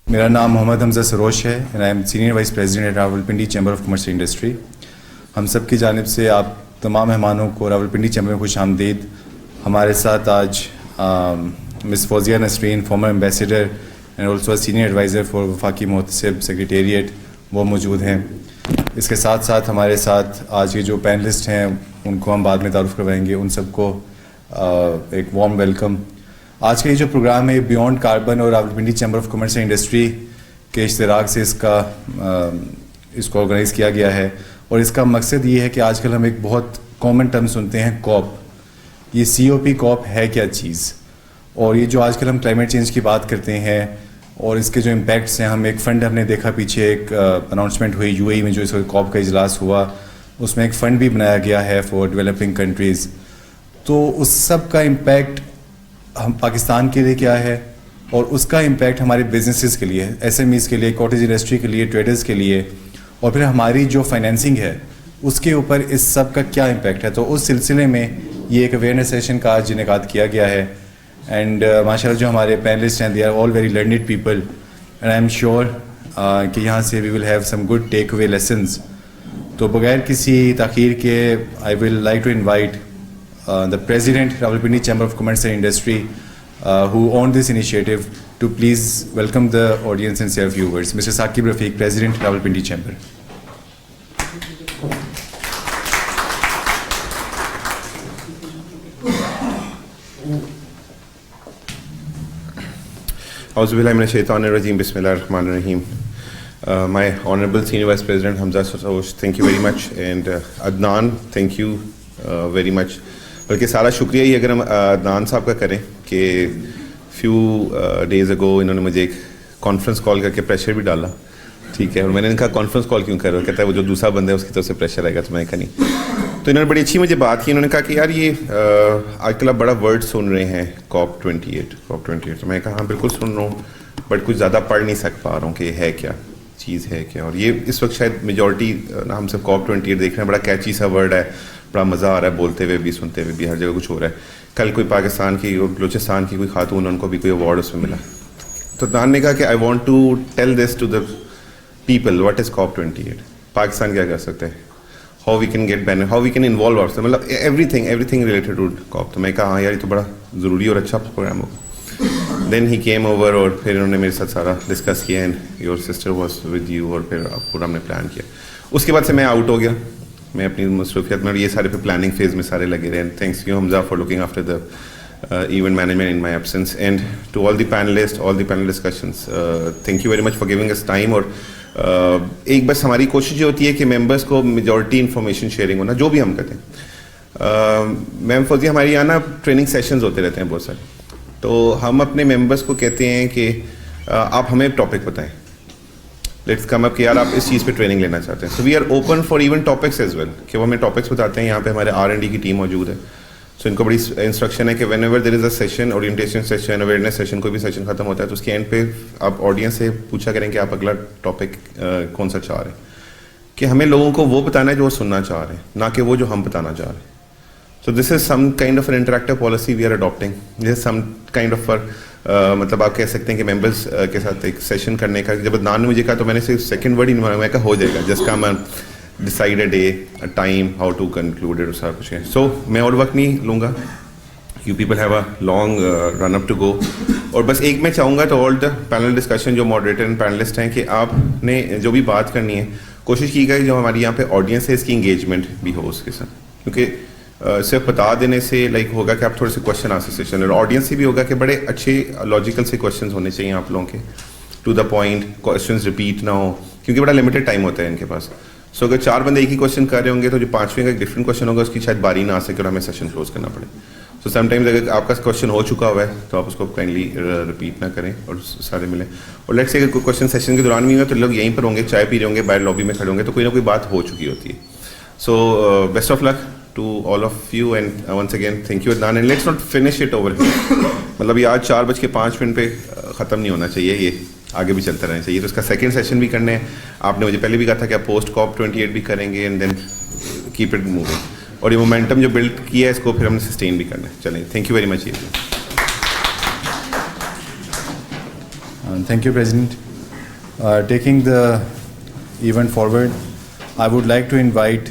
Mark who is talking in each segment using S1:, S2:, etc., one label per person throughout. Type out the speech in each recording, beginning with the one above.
S1: میرا نام محمد حمزہ سروش ہے and I am senior vice president at Rawalpindi chamber of commerce and industry. ہم سب کی جانب سے آپ تمام مہمانوں کو راولپنڈی چیمبر میں خوش آمدید. ہمارے ساتھ آج Miss Fauzia Nasreen former ambassador and also senior advisor for وفاقی محتسب سیکریٹریٹ وہ موجود ہیں. اس کے ساتھ ساتھ ہمارے ساتھ آج کے جو پینلسٹ ہیں ان کو ہم بعد میں تعارف کروائیں گے. ان سب کو ایک وارم ویلکم. آج کا یہ جو پروگرام ہے بیونڈ کاربن اور Rawalpindi chamber of commerce and industry کے اشتراک سے اس کو آرگنائز کیا گیا ہے. اور اس کا مقصد یہ ہے کہ آج کل ہم ایک بہت کامن ٹرم سنتے ہیں کوپ. یہ COP کوپ ہے کیا چیز؟ اور یہ جو آج کل ہم کلائمیٹ چینج کی بات کرتے ہیں اور اس کے جو امپیکٹس ہیں, ہم ایک فنڈ ہم نے دیکھا پیچھے ایک اناؤنسمنٹ ہوئی UAE میں جو اس کوپ کا اجلاس ہوا, اس میں ایک فنڈ بھی بنایا گیا ہے فار ڈیولپنگ کنٹریز. تو اس سب کا امپیکٹ ہم پاکستان کے لیے کیا ہے اور اس کا امپیکٹ ہمارے بزنسز کے لیے, SMEs کے لیے, کاٹیج انڈسٹری کے لیے, ٹریڈرز کے لیے, اور پھر ہماری جو فائنینسنگ ہے اس کے اوپر اس سب کا کیا امپیکٹ ہے. تو اس سلسلے میں یہ ایک اویئرنیس سیشن کا آج انعقاد کیا گیا ہے. اینڈ ماشاء اللہ جو ہمارے پینلسٹ ہیں they are all very learned people and I am sure کہ یہاں سے we will have some good take away lessons. تو بغیر کسی تاخیر کے I will like to invite the President, Rawalpindi Chamber of Commerce and Industry, who owned this initiative, to please welcome the audience and share viewers. Mr. Saqib Rafiq, President, Rawalpindi Chamber.
S2: A'udhu billahi minash shaitanir rajeem. Bismillahir rahmanir rahim. My Honorable Senior Vice President Hamza Sorosh, thank you very much, and Adnan, thank you very much. بلکہ سارا شکریہ ہی اگر ہم عدنان صاحب کا کریں کہ few days ago انہوں نے مجھے ایک کانفرنس کال کر کے پریشر بھی ڈالا. ٹھیک ہے, اور میں نے ان کا کانفرنس کال کیوں کر رہا, کہتا ہے وہ جو دوسرا بندہ ہے اس کی طرف سے پریشر آئے گا, تو میں کہا نہیں. تو انہوں نے بڑی اچھی مجھے بات کی. انہوں نے کہا کہ یار یہ آج کل آپ بڑا ورڈ سن رہے ہیں COP28. تو میں کہا ہاں بالکل سن رہا ہوں, بٹ کچھ زیادہ پڑھ نہیں سک پا رہا ہوں کہ یہ ہے کیا چیز ہے کیا. اور یہ اس وقت شاید میجورٹی ہم سب COP28 دیکھ رہے ہیں, بڑا کیچی سا ورڈ ہے, بڑا مزہ آ رہا ہے بولتے ہوئے بھی, سنتے ہوئے بھی, ہر جگہ کچھ ہو رہا ہے. کل کوئی پاکستان کی اور بلوچستان کی کوئی خاتون, ان کو بھی کوئی ایوارڈ اس میں ملا. تو دان نے کہا کہ I want to tell this to the people what is COP28. Pakistan کیا کر سکتے ہیں, how we can get benefit, how we can involve our self, مطلب everything related to COP. تو میں کہا ہاں یار یہ تو بڑا ضروری اور اچھا پروگرام ہوگا. دین ہی کیم اوور, اور پھر انہوں نے میرے ساتھ سارا ڈسکس کیا, and your sister was with you, اور پھر پورا ہم نے پلان کیا. اس کے بعد سے میں آؤٹ ہو گیا, میں اپنی مصروفیت میں, اور یہ سارے پھر پلاننگ فیز میں سارے لگے رہے. Thanks you Hamza for looking after the event management in my absence, and to all the panelist, all the panel discussions, thank you very much for giving us time. اور ایک بس ہماری کوشش یہ ہوتی ہے کہ ممبرس کو میجورٹی انفارمیشن شیئرنگ ہونا, جو بھی ہم کرتے ہیں. میم فوزی, ہمارے یہاں نا ٹریننگ سیشنز ہوتے رہتے ہیں بہت سارے, تو ہم اپنے ممبرس کو کہتے ہیں کہ آپ ہمیں ٹاپک بتائیں, لیٹس کم اپ کہ یار آپ اس چیز پہ ٹریننگ لینا چاہتے ہیں. So we are open for even topics as well, کہ وہ ہمیں ٹاپکس بتاتے ہیں. یہاں پہ ہمارے R&D کی ٹیم موجود ہے, سو ان کو بڑی انسٹرکشن ہے کہ when ever there is a session, orientation session, awareness session, کوئی بھی سیشن ختم ہوتا ہے تو اس کے اینڈ پہ آپ آڈینس سے پوچھا کریں کہ آپ اگلا ٹاپک کون سا چاہ رہے ہیں, کہ ہمیں لوگوں کو وہ بتانا ہے جو وہ سننا چاہ رہے ہیں, نہ کہ وہ جو ہم بتانا چاہ رہے ہیں. So this is some kind of an interactive policy we are adapting. This is some kind of مطلب آپ کہہ سکتے ہیں کہ ممبرس کے ساتھ ایک سیشن کرنے کا. جب عدنان نے مجھے کہا تو میں نے صرف سیکنڈ ورڈ ہی نہیں, میں کہا ہو جائے گا, just come decide a day, a time, how to conclude it, سارا کچھ ہے. سو میں اور وقت نہیں لوں گا, you people have a long run up to go. اور بس ایک میں چاہوں گا تو آل دا پینل ڈسکشن جو ماڈریٹر اینڈ پینلسٹ ہیں, کہ آپ نے جو بھی بات کرنی ہے کوشش کی گئی جو ہماری یہاں پہ آڈینس ہے اس کی انگیجمنٹ بھی ہو اس کے ساتھ, کیونکہ صرف بتا دینے سے لائک ہوگا کہ آپ تھوڑے سے کوشچن آنسر سیشن, اور آڈینس سے بھی ہوگا کہ بڑے اچھے لاجیکل سے کوشچنز ہونے چاہیے آپ لوگوں کے, to the point, questions repeat نہ ہو, کیونکہ بڑا لمیٹڈ ٹائم ہوتا ہے ان کے پاس. سو اگر 4 بندے ایک ہی کوشچن کر رہے ہوں گے تو جو 5ویں کا ایک ڈفرنٹ کوشچن ہوگا اس کی شاید باری نہ آ سکے اور ہمیں سیشن کلوز کرنا پڑے. سو سم ٹائمز اگر آپ کا کوشچن ہو چکا ہوا ہے تو آپ اس کو کائنڈلی ریپیٹ نہ کریں اور سارے ملیں. اور لیٹس سے اگر کوئی کوشچن سیشن کے دوران بھی ہوا تو لوگ یہیں پر ہوں گے, چائے پی رہے ہوں گے, باہر لابی میں کھڑے ہوں گے, تو کوئی نہ کوئی بات ہو چکی ہوتی ہے. So best of luck to all of you, and once again thank you Adnan, and let's not finish it over here. مطلب یہ آج 4:05 پہ ختم نہیں ہونا چاہیے, یہ آگے بھی چلتا رہنا چاہیے. تو اس کا سیکنڈ سیشن بھی کرنے ہیں. آپ نے مجھے پہلے بھی کہا تھا کہ آپ پوسٹ COP28 بھی کریں گے, and then keep it moving, اور یہ مومنٹم جو بلڈ کیا ہے اس کو پھر ہم نے سسٹین بھی کرنا ہے. چلیں, thank you very much.
S1: Thank you president. Taking the event forward, I would like to invite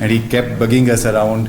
S1: and he kept bugging us around,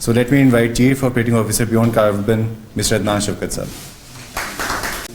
S1: So let me invite Chief Operating Officer Beyond Carbon, Mr. Adnan Shafkat sir.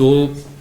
S3: 2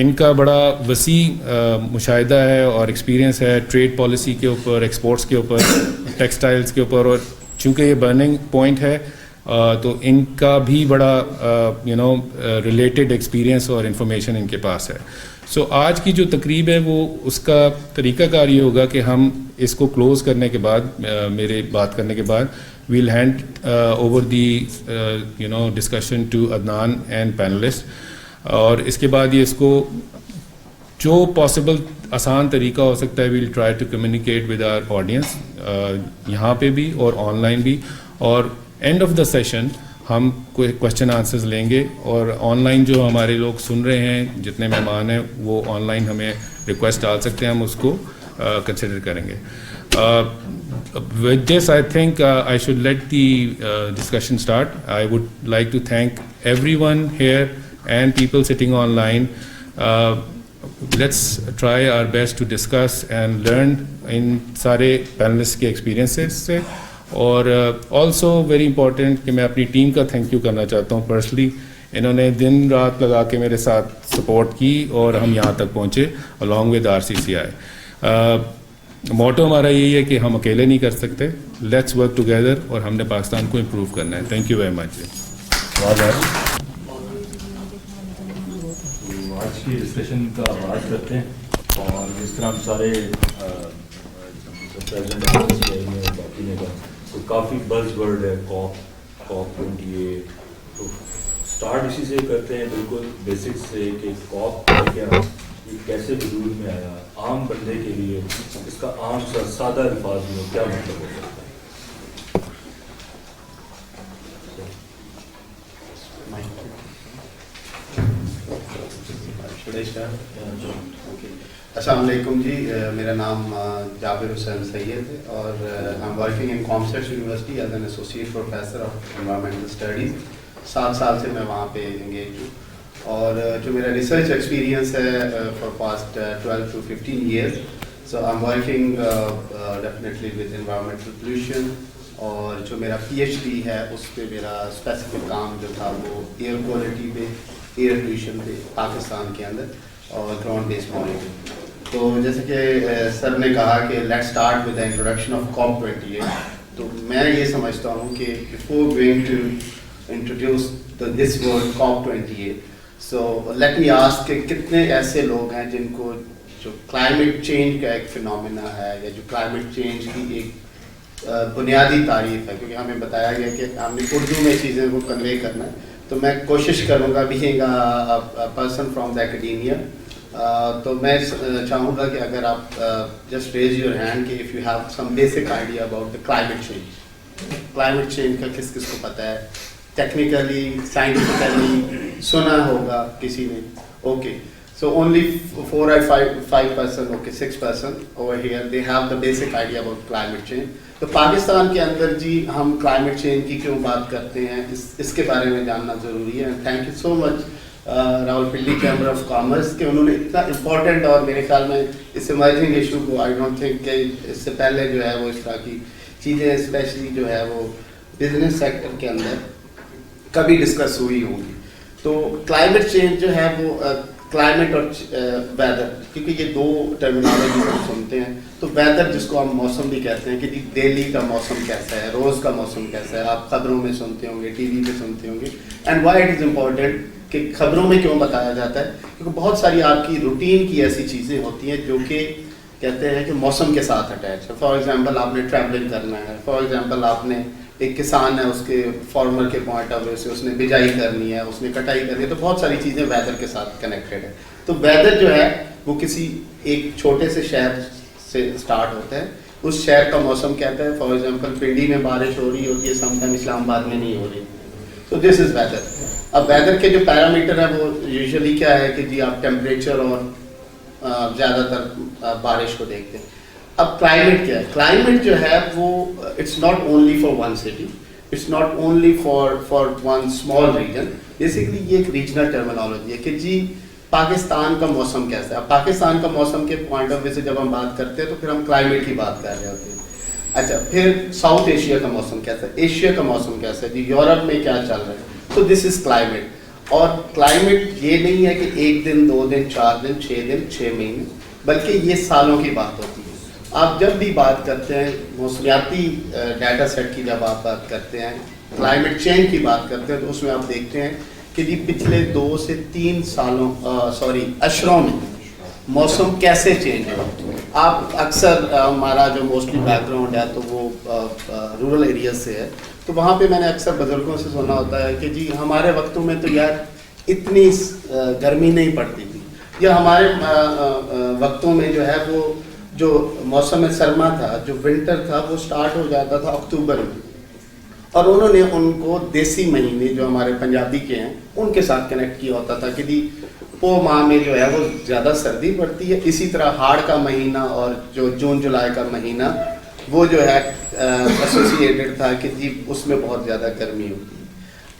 S3: ان کا بڑا وسیع مشاہدہ ہے اور experience ہے trade policy کے اوپر, exports کے اوپر, ٹیکسٹائلز کے اوپر, اور چونکہ یہ برننگ پوائنٹ ہے تو ان کا بھی بڑا ریلیٹڈ ایکسپیرینس اور انفارمیشن ان کے پاس ہے. سو آج کی جو تقریب ہے وہ اس کا طریقہ کار یہ ہوگا کہ ہم اس کو کلوز کرنے کے بعد, میرے بات کرنے کے بعد, we'll hand over the discussion to Adnan and panelist, اور اس کے بعد یہ اس کو جو پاسبل آسان طریقہ ہو سکتا ہے we'll try to communicate with our audience یہاں پہ بھی اور آن لائن بھی, اور اینڈ آف دا سیشن ہم کوئی کوشچن آنسرز لیں گے, اور آن لائن جو ہمارے لوگ سن رہے ہیں, جتنے مہمان ہیں, وہ آن لائن ہمیں ریکویسٹ ڈال سکتے ہیں, ہم اس کو کنسیڈر کریں گے. With this, I think I should let the discussion start. I would like to thank everyone here and people sitting online. Let's try our best to discuss and learn in سارے panelists کے experiences سے, اور also very important کہ میں اپنی team کا thank you کرنا چاہتا ہوں پرسنلی. انہوں نے دن رات لگا کے میرے ساتھ سپورٹ کی اور ہم یہاں تک پہنچے along with RCCI. موٹو ہمارا یہی ہے کہ ہم اکیلے نہیں کر سکتے, لیٹس ورک ٹوگیدر, اور ہم نے پاکستان کو امپروو کرنا ہے. تھینک یو ویری مچ.
S4: آج کی ڈسکشن کا آغاز کرتے ہیں, اور جس طرح ہم سارے باقی نے کہا تو کافی بز ورڈ ہے COP 28, تو اسٹارٹ اسی سے کرتے ہیں بالکل بیسک سے کہ COP کیا, یہ کیسے وجود میں آیا, عام بندے کے لیے اس کا عام سادہ الفاظ میں کیا مطلب ہو سکتا ہے.
S5: السلام علیکم جی, میرا نام جابر حسین سید ہے, اور I'm working in ComStat University as an associate professor of environmental studies. 7 سال سے میں وہاں پہ انگیج ہوں, اور جو میرا ریسرچ ایکسپیرینس ہے for past 12 to 15 years. So I'm working definitely with environmental pollution, اور جو میرا PhD ہے اس پہ میرا اسپیسیفک کام جو تھا وہ ایئر کوالٹی پہ, ایئر پولوشن پہ پاکستان کے اندر, اور گراؤنڈ بیس مانیٹرنگ. تو جیسے کہ سر نے کہا کہ let start with the introduction of COP 28, تو میں یہ سمجھتا ہوں کہ before going to introduce this word COP 28, so let me ask کہ کتنے ایسے لوگ ہیں جن کو جو کلائمیٹ چینج کا ایک فنومینا ہے, یا جو کلائمیٹ چینج کی ایک بنیادی تعریف ہے, کیونکہ ہمیں بتایا گیا کہ ہم نے اردو میں چیزیں کو کنوے کرنا ہے, تو میں کوشش کروں گا being a person from the academia, تو میں چاہوں گا کہ اگر آپ جسٹ ریز یور ہینڈ کہ if you have some basic idea about the climate change. Climate change کا کس کس کو پتہ ہے, ٹیکنیکلی سائنٹیفکلی سنا ہوگا کسی نے, okay. So only 4 or 5%, okay, 6% over here, they have the basic idea about climate change. تو پاکستان کے اندر جی ہم کلائمیٹ چینج کی کیوں بات کرتے ہیں, اس کے بارے میں جاننا ضروری ہے. Thank you so much Rawalpindi chamber of commerce کہ انہوں نے اتنا امپورٹنٹ, اور میرے خیال میں اس ایمرجنگ ایشو کو آئی ڈونٹ تھنک کہ اس سے پہلے جو ہے وہ اس طرح کی چیزیں اسپیشلی جو ہے وہ بزنس سیکٹر کے اندر کبھی ڈسکس ہوئی ہوں گی. تو کلائمیٹ چینج جو ہے وہ کلائمیٹ اور ویدر, کیونکہ یہ دو ٹرمینالوجی ہم سنتے ہیں. تو ویدر جس کو ہم موسم بھی کہتے ہیں کہ جی دہلی کا موسم کیسا ہے, روز کا موسم کیسا ہے, آپ خبروں میں سنتے ہوں گے, ٹی وی پہ سنتے ہوں گے. And why it is important کہ خبروں میں کیوں بتایا جاتا ہے, کیونکہ بہت ساری آپ کی روٹین کی ایسی چیزیں ہوتی ہیں جو کہ کہتے ہیں کہ موسم کے ساتھ اٹیچ ہے. فار ایگزامپل آپ نے ٹریولنگ کرنا ہے, فار ایگزامپل آپ نے ایک کسان ہے, اس کے فارمر کے پوائنٹ آف ویو سے اس نے بجائی کرنی ہے, اس نے کٹائی کرنی ہے, تو بہت ساری چیزیں ویدر کے ساتھ کنیکٹڈ ہے. تو ویدر جو ہے وہ کسی ایک چھوٹے سے شہر سے اسٹارٹ ہوتا ہے, اس شہر کا موسم کہتا ہے. فار ایگزامپل پنڈی میں بارش ہو رہی ہوتی ہے, سم ٹائم اسلام آباد میں نہیں ہو رہی, تو دس از ویدر. اب ویدر کے جو پیرامیٹر ہیں وہ یوزلی کیا ہے کہ جی آپ ٹیمپریچر اور زیادہ تر بارش کو دیکھتے ہیں. اب کلائمیٹ کیا ہے, کلائمیٹ جو ہے وہ it's not only for one city, it's not only for one small region. Basically یہ ایک ریجنل ٹرمینالوجی ہے کہ جی پاکستان کا موسم کیسا ہے. اب پاکستان کا موسم کے پوائنٹ آف ویو سے جب ہم بات کرتے ہیں تو پھر ہم کلائمیٹ کی بات کر رہے ہوتے ہیں. اچھا, پھر ساؤتھ ایشیا کا موسم کیسا ہے, ایشیا کا موسم کیسا ہے, جی یورپ میں کیا چل رہا ہے, تو دس از کلائمیٹ. اور کلائمیٹ یہ نہیں ہے کہ 1 دن 2 دن 4 دن 6 دن 6 مہینے، بلکہ یہ سالوں کی بات ہوتی ہے. آپ جب بھی بات کرتے ہیں موسمیاتی ڈیٹا سیٹ کی، جب آپ بات کرتے ہیں کلائمیٹ چینج کی بات کرتے ہیں، تو اس میں آپ دیکھتے ہیں کہ جی پچھلے 2 سے 3 اشروں میں موسم کیسے چینج ہے. آپ اکثر ہمارا جو موسٹلی بیک گراؤنڈ ہے تو وہ رورل ایریاز سے ہے، تو وہاں پہ میں نے اکثر بزرگوں سے سنا ہوتا ہے کہ جی ہمارے وقتوں میں تو یار اتنی گرمی نہیں پڑتی تھی، یا ہمارے وقتوں میں جو ہے وہ جو موسم سرما تھا، جو ونٹر تھا، وہ سٹارٹ ہو جاتا تھا اکتوبر میں. اور انہوں نے ان کو دیسی مہینے جو ہمارے پنجابی کے ہیں ان کے ساتھ کنیکٹ کیا ہوتا تھا کہ جی پو ماہ میں جو ہے وہ زیادہ سردی پڑتی ہے، اسی طرح ہاڑ کا مہینہ اور جو جون جولائی کا مہینہ وہ جو ہے ایسوسیٹڈ تھا کہ جی اس میں بہت زیادہ گرمی ہوتی ہے.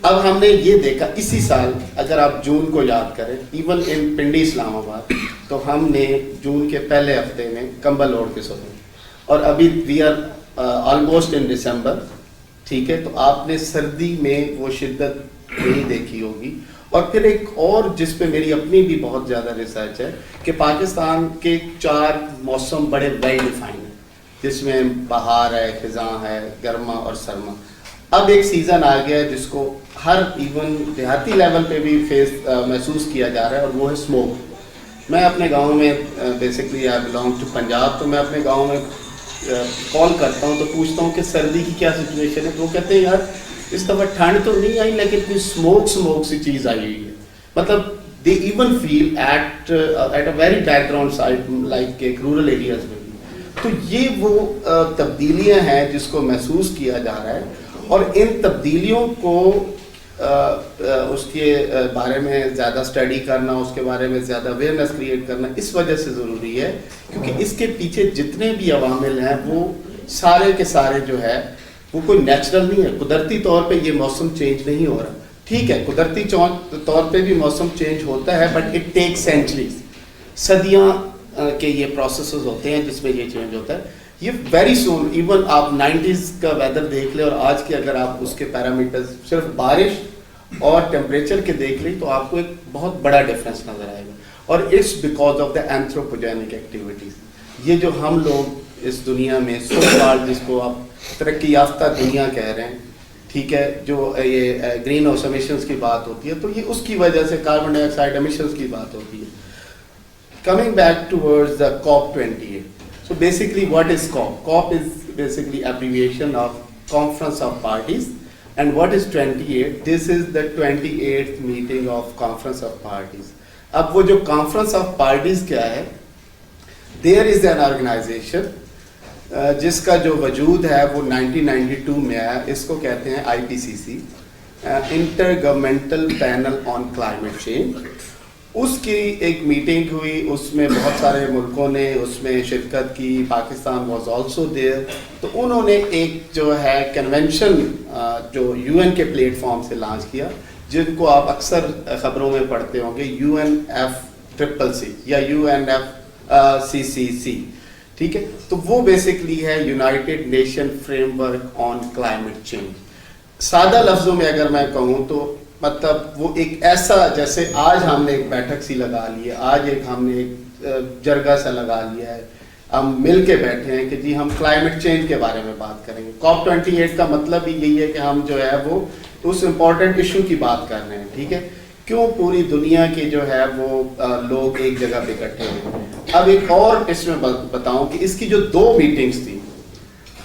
S5: اب ہم نے یہ دیکھا اسی سال، اگر آپ جون کو یاد کریں، ایون ان پنڈی اسلام آباد، تو ہم نے جون کے پہلے ہفتے میں کمبل اوڑھ کے سوئے، اور ابھی وی آر آلموسٹ ان دسمبر. ٹھیک ہے، تو آپ نے سردی میں وہ شدت نہیں دیکھی ہوگی. اور پھر ایک اور جس پہ میری اپنی بھی بہت زیادہ ریسرچ ہے کہ پاکستان کے 4 موسم بڑے ویل ڈیفائن ہیں، جس میں بہار ہے، خزاں ہے، گرما اور سرما. اب ایک سیزن آ گیا ہے جس کو ہر ایون دیہاتی لیول پہ بھی محسوس کیا جا رہا ہے، اور وہ ہے اسموک. میں اپنے گاؤں میں basically I belong to Punjab, تو میں اپنے گاؤں میں کال کرتا ہوں تو پوچھتا ہوں کہ سردی کی کیا سچویشن ہے، تو وہ کہتے ہیں یار اس دفعہ ٹھنڈ تو نہیں آئی لیکن کوئی اسموک سی چیز آئی ہوئی ہے. مطلب they even feel at a very background side like ایک رورل ایریاز میں بھی. تو یہ وہ تبدیلیاں ہیں جس کو محسوس کیا جا رہا ہے، اور ان تبدیلیوں کو اس کے بارے میں زیادہ اسٹڈی کرنا، اس کے بارے میں زیادہ اویئرنیس کریٹ کرنا اس وجہ سے ضروری ہے کیونکہ اس کے پیچھے جتنے بھی عوامل ہیں وہ سارے کے سارے جو ہے وہ کوئی نیچرل نہیں ہے. قدرتی طور پہ یہ موسم چینج نہیں ہو رہا. ٹھیک ہے، قدرتی طور پہ بھی موسم چینج ہوتا ہے، بٹ اٹ ٹیک سینچریز، صدیاں کے یہ پروسیسز ہوتے ہیں جس میں یہ چینج ہوتا ہے. یہ ویری سون، ایون آپ 90s کا ویدر دیکھ لیں اور آج کے اگر آپ اس کے پیرامیٹرز صرف بارش اور ٹیمپریچر کے دیکھ لیں تو آپ کو ایک بہت بڑا ڈفرینس نظر آئے گا. اور it's because of the anthropogenic activities. یہ جو ہم لوگ اس دنیا میں سو سال، جس کو آپ ترقی یافتہ دنیا کہہ رہے ہیں، ٹھیک ہے، جو یہ گرین ہاؤس ایمیشنز کی بات ہوتی ہے، تو یہ اس کی وجہ سے کاربن ڈائی آکسائڈ ایمیشنز کی بات ہوتی ہے. Coming back towards the COP28. So basically what is COP? COP is basically abbreviation of Conference of Parties. And what is 28? This is the 28th meeting of Conference of Parties. اب وہ جو Conference of Parties کیا ہے؟ There is an organization جس کا جو وجود ہے وہ 1992 میں آیا. اس کو کہتے ہیں IPCC, Intergovernmental Panel on Climate Change. اس کی ایک میٹنگ ہوئی، اس میں بہت سارے ملکوں نے اس میں شرکت کی، پاکستان واز آلسو دیئر. تو انہوں نے ایک جو ہے کنونشن جو UN کے پلیٹ فارم سے لانچ کیا، جن کو آپ اکثر خبروں میں پڑھتے ہوں گے، UNFCCC یا UNFCCC. ٹھیک ہے، تو وہ بیسکلی ہے United nation frame work on climate change. سادہ لفظوں میں اگر میں کہوں تو مطلب وہ ایک ایسا، جیسے آج ہم نے ایک بیٹھک سی لگا لی ہے، آج ایک ہم نے ایک جرگہ سا لگا لیا ہے، ہم مل کے بیٹھے ہیں کہ جی ہم کلائمیٹ چینج کے بارے میں بات کریں گے. COP28 کا مطلب ہی یہی ہے کہ ہم جو ہے وہ اس امپورٹنٹ ایشو کی بات کر رہے ہیں. ٹھیک ہے، کیوں پوری دنیا کے جو ہے وہ لوگ ایک جگہ پہ اکٹھے ہوئے. اب ایک اور اس میں بتاؤں کہ اس کی جو 2 میٹنگز تھی،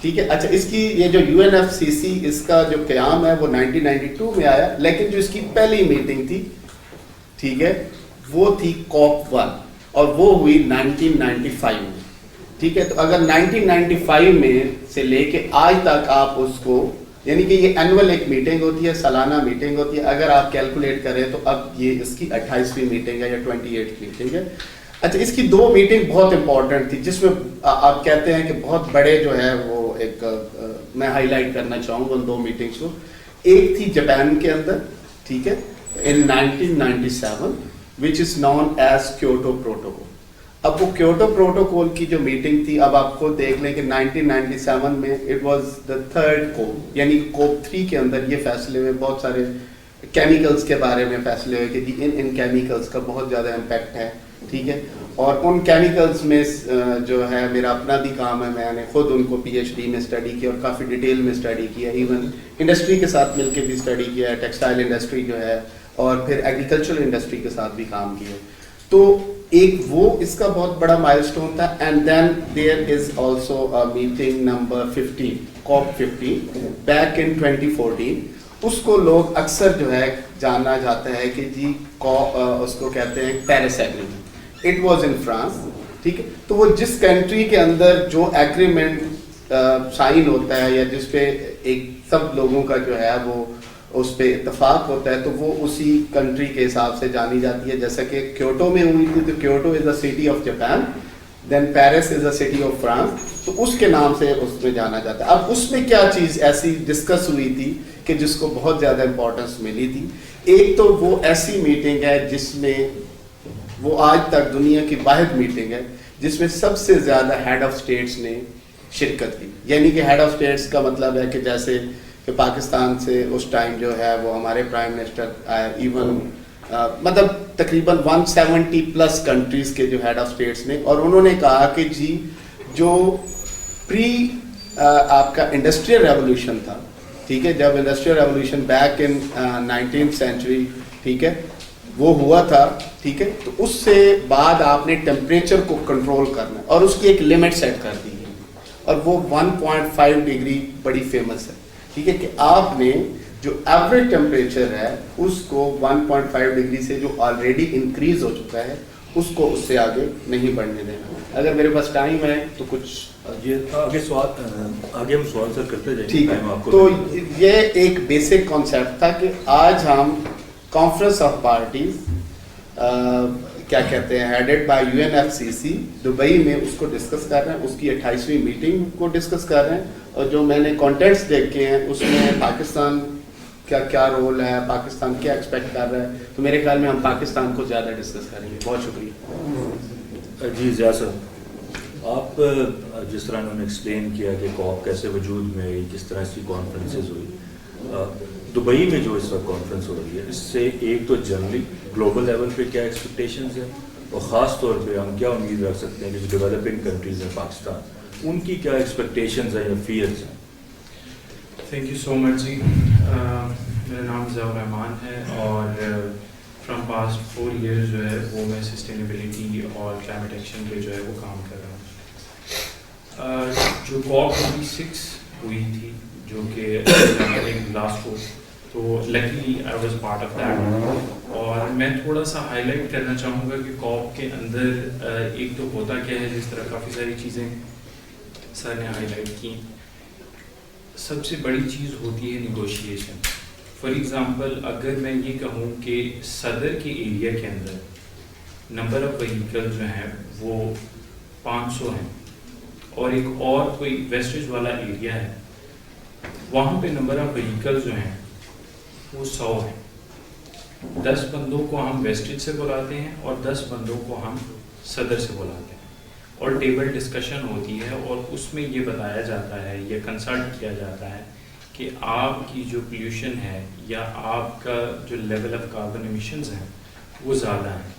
S5: ٹھیک ہے، اچھا اس کی یہ جو UNFCCC اس کا جو قیام ہے وہ 1992 میں آیا، لیکن جو اس کی پہلی میٹنگ تھی، ٹھیک ہے، وہ تھی COP1 اور وہ ہوئی 1995 میں. ٹھیک ہے، تو اگر 1995 میں سے لے کے آج تک آپ اس کو، یعنی کہ یہ اینول ایک میٹنگ ہوتی ہے، سالانہ میٹنگ ہوتی ہے، اگر آپ کیلکولیٹ کریں تو اب یہ اس کی 28ویں میٹنگ ہے یا 28 میٹنگ ہے. اچھا اس کی 2 میٹنگ بہت امپورٹنٹ تھی جس میں آپ کہتے ہیں کہ بہت بڑے جو ہے وہ ایک میں ہائی لائٹ کرنا چاہوں گا ان 2 میٹنگس کو. ایک تھی جاپان کے اندر، ٹھیک ہے، ان 1997 which is known as Kyoto protocol. اب وہ کیوٹو پروٹوکول کی جو میٹنگ تھی، اب آپ خود دیکھ لیں کہ 1997 میں it was the 3rd COP، یعنی COP3 کے اندر یہ فیصلے میں بہت سارے کیمیکلز کے بارے میں فیصلے ہوئے کہ جی ان کیمیکلز کا بہت زیادہ امپیکٹ ہے, ٹھیک ہے. اور ان کیمیکلز میں جو ہے میرا اپنا بھی کام ہے, میں نے خود ان کو پی ایچ ڈی میں اسٹڈی کیا اور کافی ڈیٹیل میں اسٹڈی کیا, ایون انڈسٹری کے ساتھ مل کے بھی اسٹڈی کیا ہے, ٹیکسٹائل انڈسٹری جو ہے اور پھر ایگریکلچرل انڈسٹری کے ساتھ بھی کام کیا. تو ایک وہ اس کا بہت بڑا مائل اسٹون تھا. And then there is also meeting number 15 COP15 back in 2014. اس کو لوگ اکثر جو ہے جانا جاتا ہے کہ جی اس کو کہتے ہیں Paris agreement. It was in France, ٹھیک ہے. تو وہ جس کنٹری کے اندر جو ایگریمنٹ سائن ہوتا ہے یا جس پہ ایک سب لوگوں کا جو ہے وہ اس پہ اتفاق ہوتا ہے, تو وہ اسی کنٹری کے حساب سے جانی جاتی ہے. جیسا کہ کیوٹو میں ہوئی تھی, تو Kyoto is a city of Japan, then Paris is a city of France, تو اس کے نام سے اس میں جانا جاتا ہے. اب اس میں کیا چیز ایسی ڈسکس ہوئی تھی کہ جس کو بہت زیادہ امپورٹنس ملی تھی. ایک تو وہ ایسی میٹنگ ہے جس میں وہ آج تک دنیا کی واحد میٹنگ ہے جس میں سب سے زیادہ ہیڈ آف اسٹیٹس نے شرکت کی. یعنی کہ ہیڈ آف اسٹیٹس کا مطلب ہے کہ جیسے کہ پاکستان سے اس ٹائم جو ہے وہ ہمارے پرائم منسٹر آئے, ایون مطلب تقریباً 170+ کنٹریز کے جو ہیڈ آف اسٹیٹس نے, اور انہوں نے کہا کہ جی جو پری آپ کا انڈسٹریل ریولوشن تھا, ٹھیک ہے, جب industrial revolution back in 19th century, ٹھیک ہے, وہ ہوا تھا, ٹھیک ہے, تو اس سے بعد آپ نے ٹیمپریچر کو کنٹرول کرنا اور اس کی ایک لمٹ سیٹ کر دی ہے, اور وہ 1.5 ڈگری بڑی فیمس ہے, ٹھیک ہے, کہ آپ نے جو ایوریج ٹیمپریچر ہے اس کو 1.5 ڈگری سے جو آلریڈی انکریز ہو چکا ہے اس کو اس سے آگے نہیں بڑھنے دینا. اگر میرے پاس ٹائم ہے تو کچھ
S4: یہ آگے ہم سوال سر کرتے جائیں,
S5: ٹھیک ہے. تو یہ ایک بیسک کانسیپٹ تھا کہ آج ہم کانفرنس آف پارٹیز کیا کہتے ہیں ہیڈڈ بائی UNFCCC دبئی میں اس کو ڈسکس کر رہے ہیں, اس کی 28ویں میٹنگ کو ڈسکس کر رہے ہیں. اور جو میں نے کانٹینٹس دیکھے ہیں اس میں پاکستان کا کیا رول ہے, پاکستان کیا ایکسپیکٹ کر رہا ہے, تو میرے خیال میں ہم پاکستان کو زیادہ ڈسکس کریں گے. بہت شکریہ.
S4: جی ضیاء صاحب, آپ جس طرح انہوں نے ایکسپلین کیا کہ COP کیسے وجود میں آئی, کس طرح اس کی کانفرنسز ہوئی, دبئی میں جو اس وقت کانفرنس ہو رہی ہے اس سے ایک تو جنرلی گلوبل لیول پہ کیا ایکسپیکٹیشنز ہیں, اور خاص طور پہ ہم کیا امید رکھ سکتے ہیں کہ جو ڈیولپنگ کنٹریز ہیں پاکستان, ان کی کیا ایکسپیکٹیشنز ہیں یا فیئرز ہیں؟
S6: تھینک یو سو مچ جی. میرا نام ضیاء الرحمان ہے اور فرام پاسٹ 4 years جو ہے وہ میں سسٹینیبلٹی اور کلائمیٹ ایکشن پہ جو ہے وہ کام کر رہا ہوں. جو COP26 ہوئی تھی جو کہ لاسٹ کو, تو luckily I was part of that. اور میں تھوڑا سا ہائی لائٹ کرنا چاہوں گا کہ COP کے اندر ایک تو ہوتا کیا ہے, جس طرح کافی ساری چیزیں سر نے ہائی لائٹ کی. سب سے بڑی چیز ہوتی ہے نیگوشیشن. فار ایگزامپل اگر میں یہ کہوں کہ صدر کے ایریا کے اندر نمبر آف وہیکل جو ہیں وہ 500 ہیں, اور ایک اور کوئی ویسٹیج والا ایریا ہے وہاں پہ نمبر آف وہیکل جو ہیں وہ 100 ہیں. 10 بندوں کو ہم ویسٹیج سے بلاتے ہیں اور 10 بندوں کو ہم صدر سے بلاتے ہیں, اور ٹیبل ڈسکشن ہوتی ہے, اور اس میں یہ بتایا جاتا ہے, یہ کنسلٹ کیا جاتا ہے کہ آپ کی جو پلیوشن ہے یا آپ کا جو لیول آف کاربن ایمیشنز ہیں وہ زیادہ ہیں,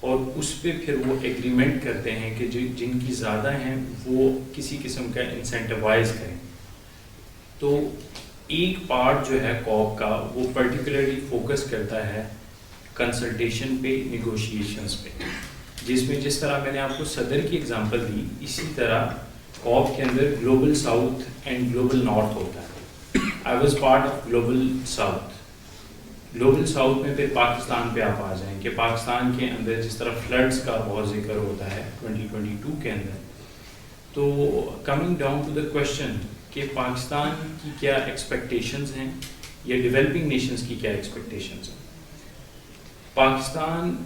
S6: اور اس پہ پھر وہ ایگریمنٹ کرتے ہیں کہ جن کی زیادہ ہیں وہ کسی قسم کا انسینٹیوائز کریں. تو ایک پارٹ جو ہے COP کا وہ پرٹیکولرلی فوکس کرتا ہے کنسلٹیشن پہ, نیگوشیشنز پہ, جس میں جس طرح میں نے آپ کو صدر کی ایگزامپل دی, اسی طرح COP کے اندر global south and global north ہوتا ہے. I was part of global south. Global south میں پھر پاکستان پہ آپ آ جائیں کہ پاکستان کے اندر جس طرح فلڈز کا بہت ذکر ہوتا ہے 2022 کے اندر, تو coming down to the question کہ پاکستان کی کیا ایکسپیکٹیشنز ہیں یا ڈیولپنگ نیشنز کی کیا ایکسپیکٹیشنز ہیں. پاکستان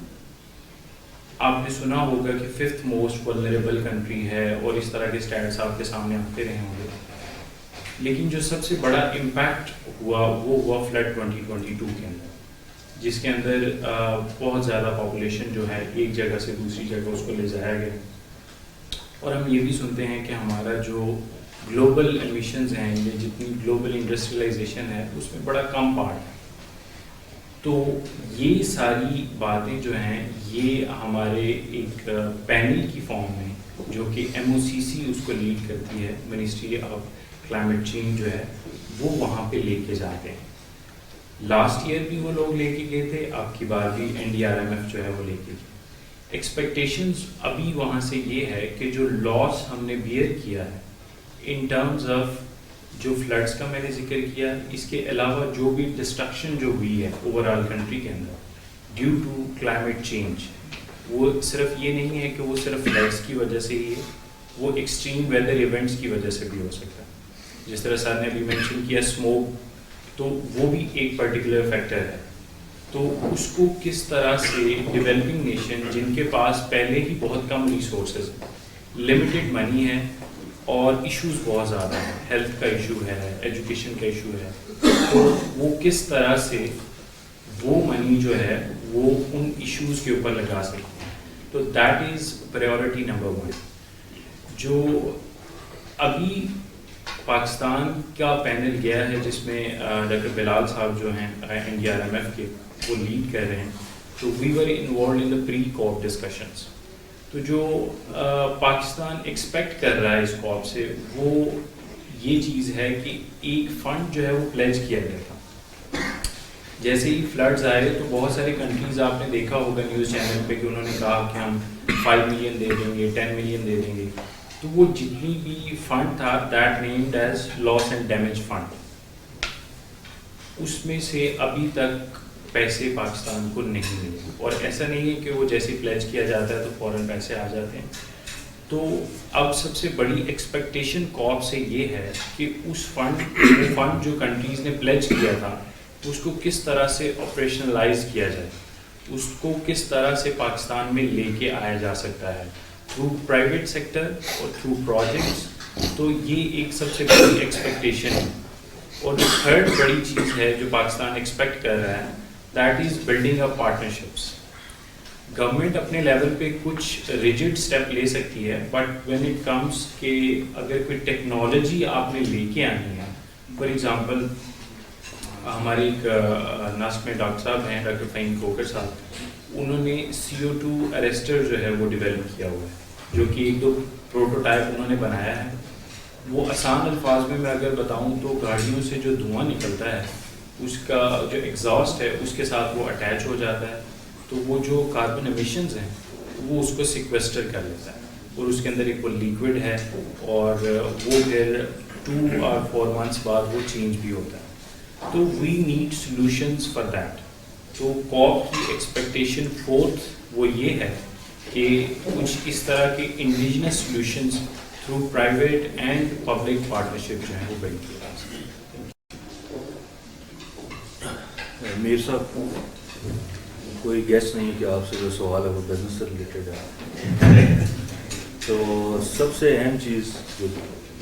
S6: آپ نے سنا ہوگا کہ 5th موسٹ ولنریبل کنٹری ہے, اور اس طرح کے اسٹیٹس آپ کے سامنے آتے رہے ہوں گے, لیکن جو سب سے بڑا امپیکٹ ہوا وہ ہوا فلڈ 2022 کے اندر, جس کے اندر بہت زیادہ پاپولیشن جو ہے ایک جگہ سے دوسری جگہ اس کو لے جایا گیا. اور ہم یہ بھی سنتے ہیں کہ ہمارا جو گلوبل ایمیشنز ہیں یا جتنی گلوبل انڈسٹریلائزیشن ہے اس میں بڑا کم پارٹ ہے. تو یہ ساری باتیں جو ہیں یہ ہمارے ایک پینل کی فارم میں جو کہ MOCC اس کو لیڈ کرتی ہے, منسٹری آف کلائمیٹ چینج جو ہے, وہ وہاں پہ لے کے جاتے ہیں. لاسٹ ایئر بھی وہ لوگ لے کے گئے تھے, اب کی بار بھی NDRMF جو ہے وہ لے کے گئے. ایکسپیکٹیشنز ابھی وہاں سے یہ ہے کہ جو لاس ہم نے بیئر کیا ہے ان ٹرمز آف جو فلڈس کا میں نے ذکر کیا, اس کے علاوہ جو بھی ڈسٹرکشن جو ہوئی ہے اوور آل کنٹری کے اندر ڈیو ٹو کلائمیٹ چینج, وہ صرف یہ نہیں ہے کہ وہ صرف فلڈس کی وجہ سے ہی ہے, وہ ایکسٹریم ویدر ایونٹس کی وجہ سے بھی ہو سکتا ہے. جس طرح سر نے ابھی مینشن کیا اسموک, تو وہ بھی ایک پرٹیکولر فیکٹر ہے. تو اس کو کس طرح سے ڈیولپنگ نیشن جن کے پاس پہلے ہی بہت کم ریسورسز ہیں, لمیٹڈ منی ہے اور ایشوز بہت زیادہ ہیں, ہیلتھ کا ایشو ہے, ایجوکیشن کا ایشو ہے, تو وہ کس طرح سے وہ منی جو ہے وہ ان ایشوز کے اوپر لگا سکتے ہیں. تو دیٹ از پریورٹی نمبر 1. جو ابھی پاکستان کا پینل گیا ہے جس میں ڈاکٹر بلال صاحب جو ہیں NDRMF کے, وہ لیڈ کر رہے ہیں, تو وی were involved in the pre کاپ discussions. تو جو پاکستان ایکسپیکٹ کر رہا ہے اس کاپ سے وہ یہ چیز ہے کہ ایک فنڈ جو ہے وہ پلیج کیا گیا تھا. جیسے ہی فلڈز آئے تو بہت سارے کنٹریز آپ نے دیکھا ہوگا نیوز چینل پہ کہ انہوں نے کہا کہ ہم 5 ملین دے دیں گے, 10 ملین دے دیں گے. تو وہ جتنی بھی فنڈ تھا that named as loss and damage fund, اس میں سے ابھی تک پیسے پاکستان کو نہیں ملے. اور ایسا نہیں ہے کہ وہ جیسے پلیج کیا جاتا ہے تو فوراً پیسے آ جاتے ہیں. تو اب سب سے بڑی ایکسپیکٹیشن کاپ سے یہ ہے کہ اس فنڈ جو کنٹریز نے پلیج کیا تھا اس کو کس طرح سے آپریشنلائز کیا جائے, اس کو کس طرح سے پاکستان میں لے کے آیا جا سکتا ہے تھرو پرائیویٹ سیکٹر اور تھرو پروجیکٹس. تو یہ ایک سب سے بڑی ایکسپیکٹیشن ہے. اور جو تھرڈ بڑی چیز ہے جو پاکستان ایکسپیکٹ کر رہا ہے that is building up partnerships. Government اپنے لیول پہ کچھ ریجڈ اسٹیپ لے سکتی ہے, بٹ وین اٹ کمس کہ اگر کوئی ٹیکنالوجی آپ نے لے کے آنی ہے, فار ایگزامپل ہمارے ایک نسٹ میں ڈاکٹر صاحب ہیں ڈاکٹر فہیم کھوکر صاحب, انہوں نے CO2 اریسٹر جو ہے وہ ڈیولپ کیا ہوا ہے, جو کہ 1-2 پروٹوٹائپ انہوں نے بنایا ہے. وہ آسان الفاظ میں اگر بتاؤں تو گاڑیوں سے جو دھواں نکلتا ہے اس کا جو ایگزاسٹ ہے اس کے ساتھ وہ اٹیچ ہو جاتا ہے, تو وہ جو کاربن ایمیشنز ہیں وہ اس کو سیکویسٹر کر لیتا ہے, اور اس کے اندر ایک وہ لیکوڈ ہے اور وہ پھر 2 اور 4 months بعد وہ چینج بھی ہوتا ہے. تو we need solutions for that. تو کاپ کی ایکسپیکٹیشن 4th وہ یہ ہے کہ کچھ اس طرح کے indigenous solutions through private and public partnership جو ہیں وہ بلڈ کیے جا سکتے ہیں.
S4: میر صاحب, کوئی گیس نہیں کہ آپ سے جو سوال ہے وہ بزنس سے ریلیٹڈ ہے. تو سب سے اہم چیز جو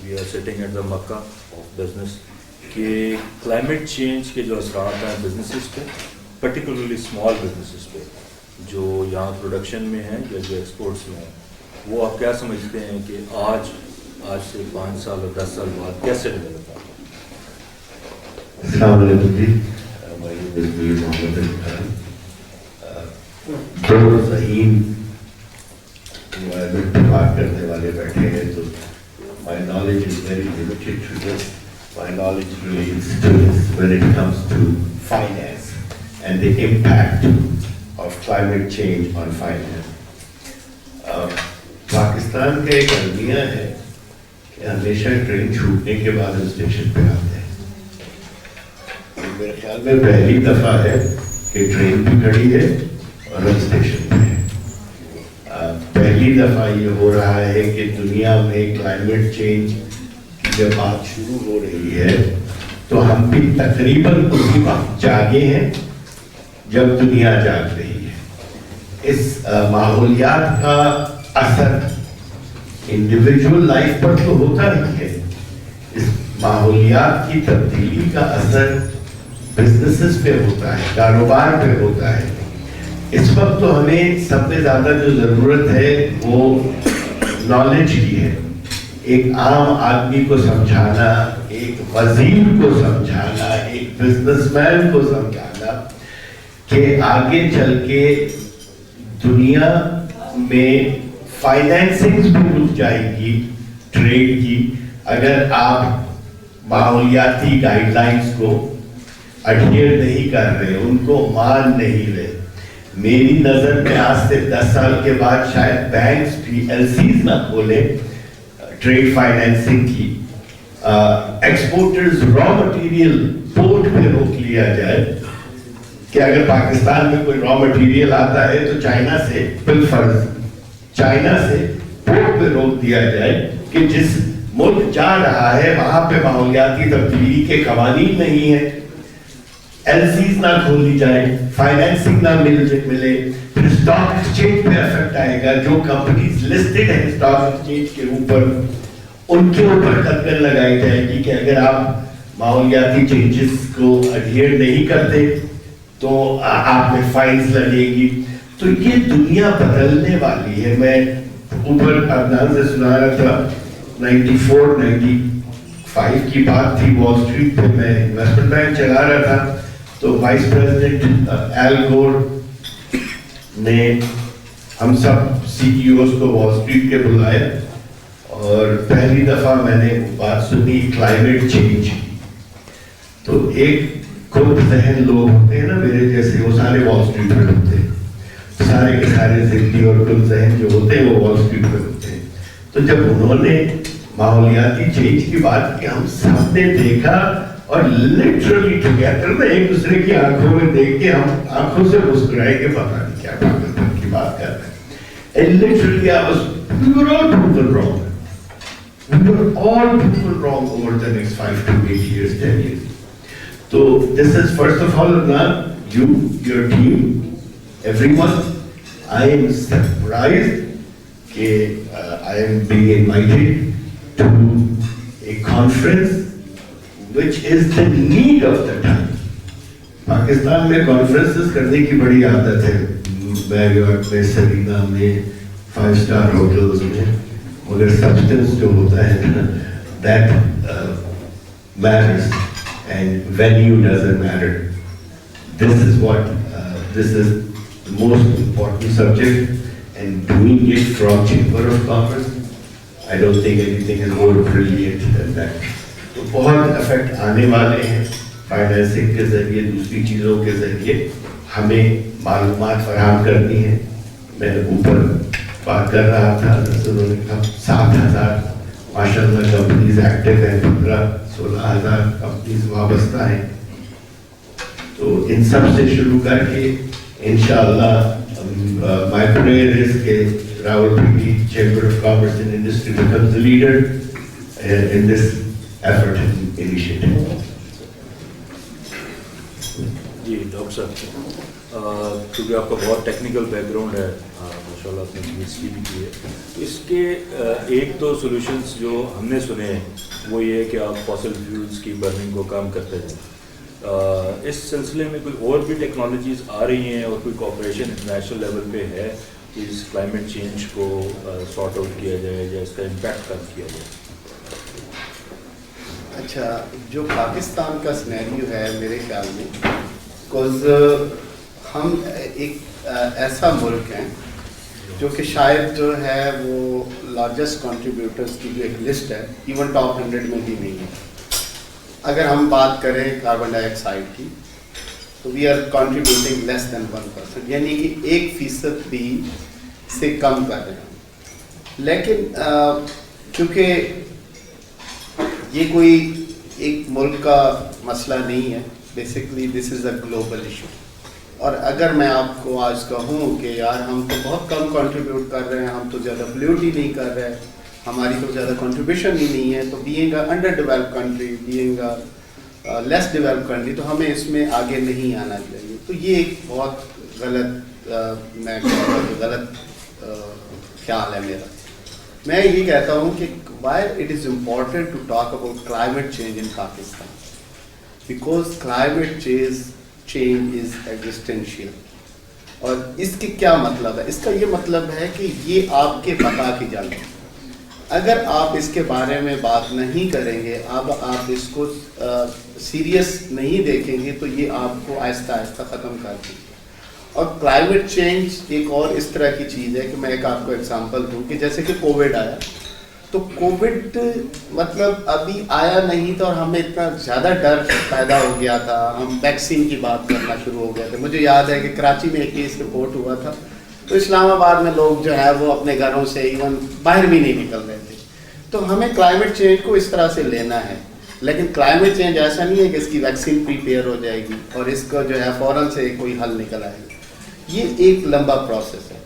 S4: we are setting at the mecca of business کہ کلائمیٹ چینج کے جو اثرات ہیں بزنسز پہ, پرٹیکولرلی اسمال بزنسز پہ جو یہاں پروڈکشن میں ہیں یا جو ایکسپورٹس میں ہیں, وہ آپ کیا سمجھتے ہیں کہ آج سے 5 سال اور 10 سال بعد کیسے ڈیولپ ہوگا؟
S7: السلام علیکم جی, محمد علی خان. دو ذہین انوائرمنٹ پہ بات کرنے والے بیٹھے ہیں, تو my knowledge is very limited to this. My knowledge relates to this when it comes to finance and the impact of climate change on finance. Pakistan کا ایک المیہ ہے کہ ہمیشہ ٹرین چھوٹنے کے بعد ہم اسٹیشن پہ آتے ہیں. میرے خیال میں پہلی دفعہ ہے کہ ٹرین بھی کھڑی ہے اور ہم اسٹیشن پہ ہیں. پہلی دفعہ یہ ہو رہا ہے کہ دنیا میں کلائمیٹ چینج کی جب بات شروع ہو رہی ہے تو ہم بھی تقریباً اسی وقت جاگے ہیں جب دنیا جاگ رہی ہے. اس ماحولیات کا اثر انڈیویجول لائف پر تو ہوتا ہی ہے, اس ماحولیات کی تبدیلی کا اثر بزنسز پہ ہوتا ہے, کاروبار پہ ہوتا ہے. اس وقت تو ہمیں سب سے زیادہ جو ضرورت ہے وہ نالج کی ہے. ایک عام آدمی کو سمجھانا, ایک وزیر کو سمجھانا, ایک بزنس مین کو سمجھانا کہ آگے چل کے دنیا میں فائنینسنگ بھی رک جائے گی ٹریڈ کی اگر آپ ماحولیاتی گائیڈ لائنز کو اڈہیئر نہیں کر رہے, ان کو مان نہیں رہے. میری نظر میں آج سے 10 سال کے بعد شاید بینکس بھی LCs نہ کھولیں ٹریڈ فائنینسنگ کی. ایکسپورٹرز را مٹیریل پورٹ پہ روک لیا جائے کہ اگر پاکستان میں کوئی را مٹیریل آتا ہے تو چائنا سے بالفرض چائنا سے پورٹ پہ روک دیا جائے کہ جس ملک جا رہا ہے وہاں پہ ماحولیاتی تبدیلی کے قوانین نہیں ہیں. LCs نہ کھولی جائیں, فائنینسنگ نہ ملے, پھر اسٹاک ایکسچینج پہ افیکٹ آئے گا. جو کمپنیز لسٹڈ ہیں اسٹاک ایکسچینج کے اوپر ان کے اوپر قدغن لگائی جائے گی کہ اگر آپ ماحولیاتی چینجز کو اڈہیئر نہیں کرتے تو آپ میں فائنز لگے گی. تو یہ دنیا بدلنے والی ہے. میں اوپر عدنان سے سنا رہا تھا 94-95 کی بات تھی, وال اسٹریٹ پہ میں انویسٹمنٹ بینک چلا رہا تھا تو وائس پریزیڈنٹ ایل گور نے ہم سب CEOs کو وال اسٹریٹ کے بلایا اور پہلی دفعہ میں نے بات سنی کلائمیٹ چینج کی. تو ایک خود ذہن لوگ ہوتے ہیں نا میرے جیسے, وہ سارے وال اسٹریٹ پہ ہوتے ہیں, سارے کے سارے ذہنی اور کل ذہن جو ہوتے ہیں وہ وال اسٹریٹ پہ ہوتے ہیں. تو جب انہوں نے ماحولیاتی چینج کی بات کی ہم سب نے دیکھا اور لٹرلی ٹوگیدر میں ایک دوسرے کی آنکھوں میں دیکھ کے ہم آنکھوں سے مسکرائے کہ پتہ نہیں کیا پاگلپن کی بات کر رہے ہیں. And literally we were all proven wrong. We were all proven wrong over the next 5 to 8 years, 10 years. So this is first of all, Adnan, you, your team, everyone. I am surprised that I am being invited to a conference which is the need of the time. Pakistan میں conferences کرنے کی بڑی عادت ہے, میریوٹ میں, Serena میں, 5 star hotels میں, مگر سبسٹنس جو ہوتا ہے نا that matters and venue doesn't matter. This is what this is the most important subject and doing it from Chamber of Commerce, I don't think anything is more brilliant than that. تو بہت effect آنے والے ہیں financing کے ذریعے, دوسری چیزوں کے ذریعے ہمیں معلومات فراہم کرنی ہے. میں اوپر بات کر رہا تھا, انہوں نے کہا 7,000 ماشاء اللہ کمپنیز ایکٹیو ہیں, 15-16,000 کمپنیز وابستہ ہیں. تو ان سب سے شروع کر کے انشاءاللہ my prayer is کہ Rawalpindi Chamber of Commerce and Industry becomes the leader in this effort and initiative.
S4: جی ڈاکٹر صاحب, کیونکہ آپ کا بہت ٹیکنیکل بیک گراؤنڈ ہے, ماشاء اللہ آپ نے PhD بھی کی ہے, تو اس کے ایک تو سولوشنس جو ہم نے سنے ہیں وہ یہ ہے کہ آپ فاسل فیولز کی برننگ کو کم کرتے ہیں. اس سلسلے میں کوئی اور بھی ٹیکنالوجیز آ رہی ہیں اور کوئی کوآپریشن انٹرنیشنل لیول پہ ہے کہ اس کلائمیٹ چینج کو سارٹ آؤٹ کیا جائے یا اس کا امپیکٹ کم کیا جائے؟
S5: اچھا, جو پاکستان کا سینیریو ہے میرے خیال میں, بیکاز ہم ایک ایسا ملک ہیں جو کہ شاید جو ہے وہ لارجسٹ کنٹریبیوٹرز کی جو ایک لسٹ ہے ایون ٹاپ 100 میں بھی نہیں ہے. اگر ہم بات کریں کاربن ڈائی آکسائڈ کی تو وی آر کنٹریبیوٹنگ لیس دین 1%, یعنی کہ 1% بھی سے کم کر رہے ہیں. لیکن چونکہ یہ کوئی ایک ملک کا مسئلہ نہیں ہے, basically this is a global issue. اور اگر میں آپ کو آج کہوں کہ یار ہم تو بہت کم کنٹریبیوٹ کر رہے ہیں, ہم تو زیادہ پلیوٹ ہی نہیں کر رہے, ہماری تو زیادہ کنٹریبیوشن ہی نہیں ہے, تو being a under develop country, being a less develop country, تو ہمیں اس میں آگے نہیں آنا چاہیے. تو یہ ایک بہت غلط میں کہتا ہوں غلط خیال ہے میرا. میں یہ کہتا ہوں کہ why it is important to talk about climate change in Pakistan, because climate change is existential. اور اس کی کیا مطلب ہے؟ اس کا یہ مطلب ہے کہ یہ آپ کے بقا کی جنگ ہے. اگر آپ اس کے بارے میں بات نہیں کریں گے, اب آپ اس کو سیریس نہیں دیکھیں گے, تو یہ آپ کو آہستہ آہستہ ختم کر دیں گے. اور کلائمیٹ چینج ایک اور اس طرح کی چیز ہے کہ میں ایک آپ کو ایگزامپل دوں کہ جیسے کہ کووڈ آیا تو کووڈ مطلب ابھی آیا نہیں تھا اور ہمیں اتنا زیادہ ڈر پیدا ہو گیا تھا, ہم ویکسین کی بات کرنا شروع ہو گئے تھے. مجھے یاد ہے کہ کراچی میں ایک کیس رپورٹ ہوا تھا تو اسلام آباد میں لوگ جو ہے وہ اپنے گھروں سے ایون باہر بھی نہیں نکل رہے تھے. تو ہمیں کلائمیٹ چینج کو اس طرح سے لینا ہے, لیکن کلائمیٹ چینج ایسا نہیں ہے کہ اس کی ویکسین پریپیئر ہو جائے گی اور اس کو جو ہے فوراً سے کوئی حل نکل آئے گا. یہ ایک لمبا پروسیس ہے.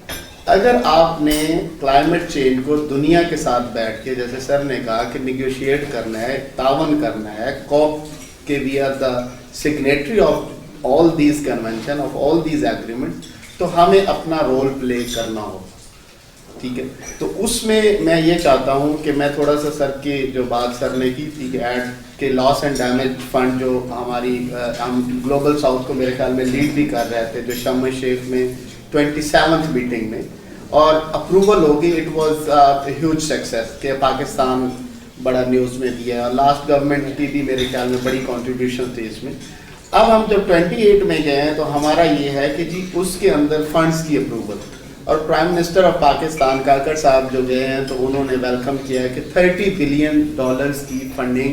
S5: اگر آپ نے کلائمیٹ چینج کو دنیا کے ساتھ بیٹھ کے, جیسے سر نے کہا کہ نیگوشیٹ کرنا ہے, تعاون کرنا ہے, کوپ کے we are the signatory of all these convention of all these agreement, تو ہمیں اپنا رول پلے کرنا ہوگا. ٹھیک ہے, تو اس میں یہ چاہتا ہوں کہ میں تھوڑا سا سر کی جو بات سر نے کی تھی کہ ایڈ کہ لاس اینڈ ڈیمیج فنڈ جو ہماری ہم گلوبل ساؤتھ کو میرے خیال میں لیڈ بھی کر رہے تھے, جو شرم الشیخ میں 27th میٹنگ میں اور اپروول ہوگی. اٹ واز ہیوج سکسیس کہ پاکستان بڑا نیوز میں بھی ہے اور لاسٹ گورنمنٹ کی بھی میرے خیال میں بڑی کنٹریبیوشن تھی اس میں. اب ہم جب 28 میں گئے ہیں تو ہمارا یہ ہے کہ جی اس کے اندر فنڈز کی اپروول, اور prime minister of Pakistan Kakar صاحب جو گئے ہیں تو انہوں نے ویلکم کیا ہے کہ $30 بلین کی فنڈنگ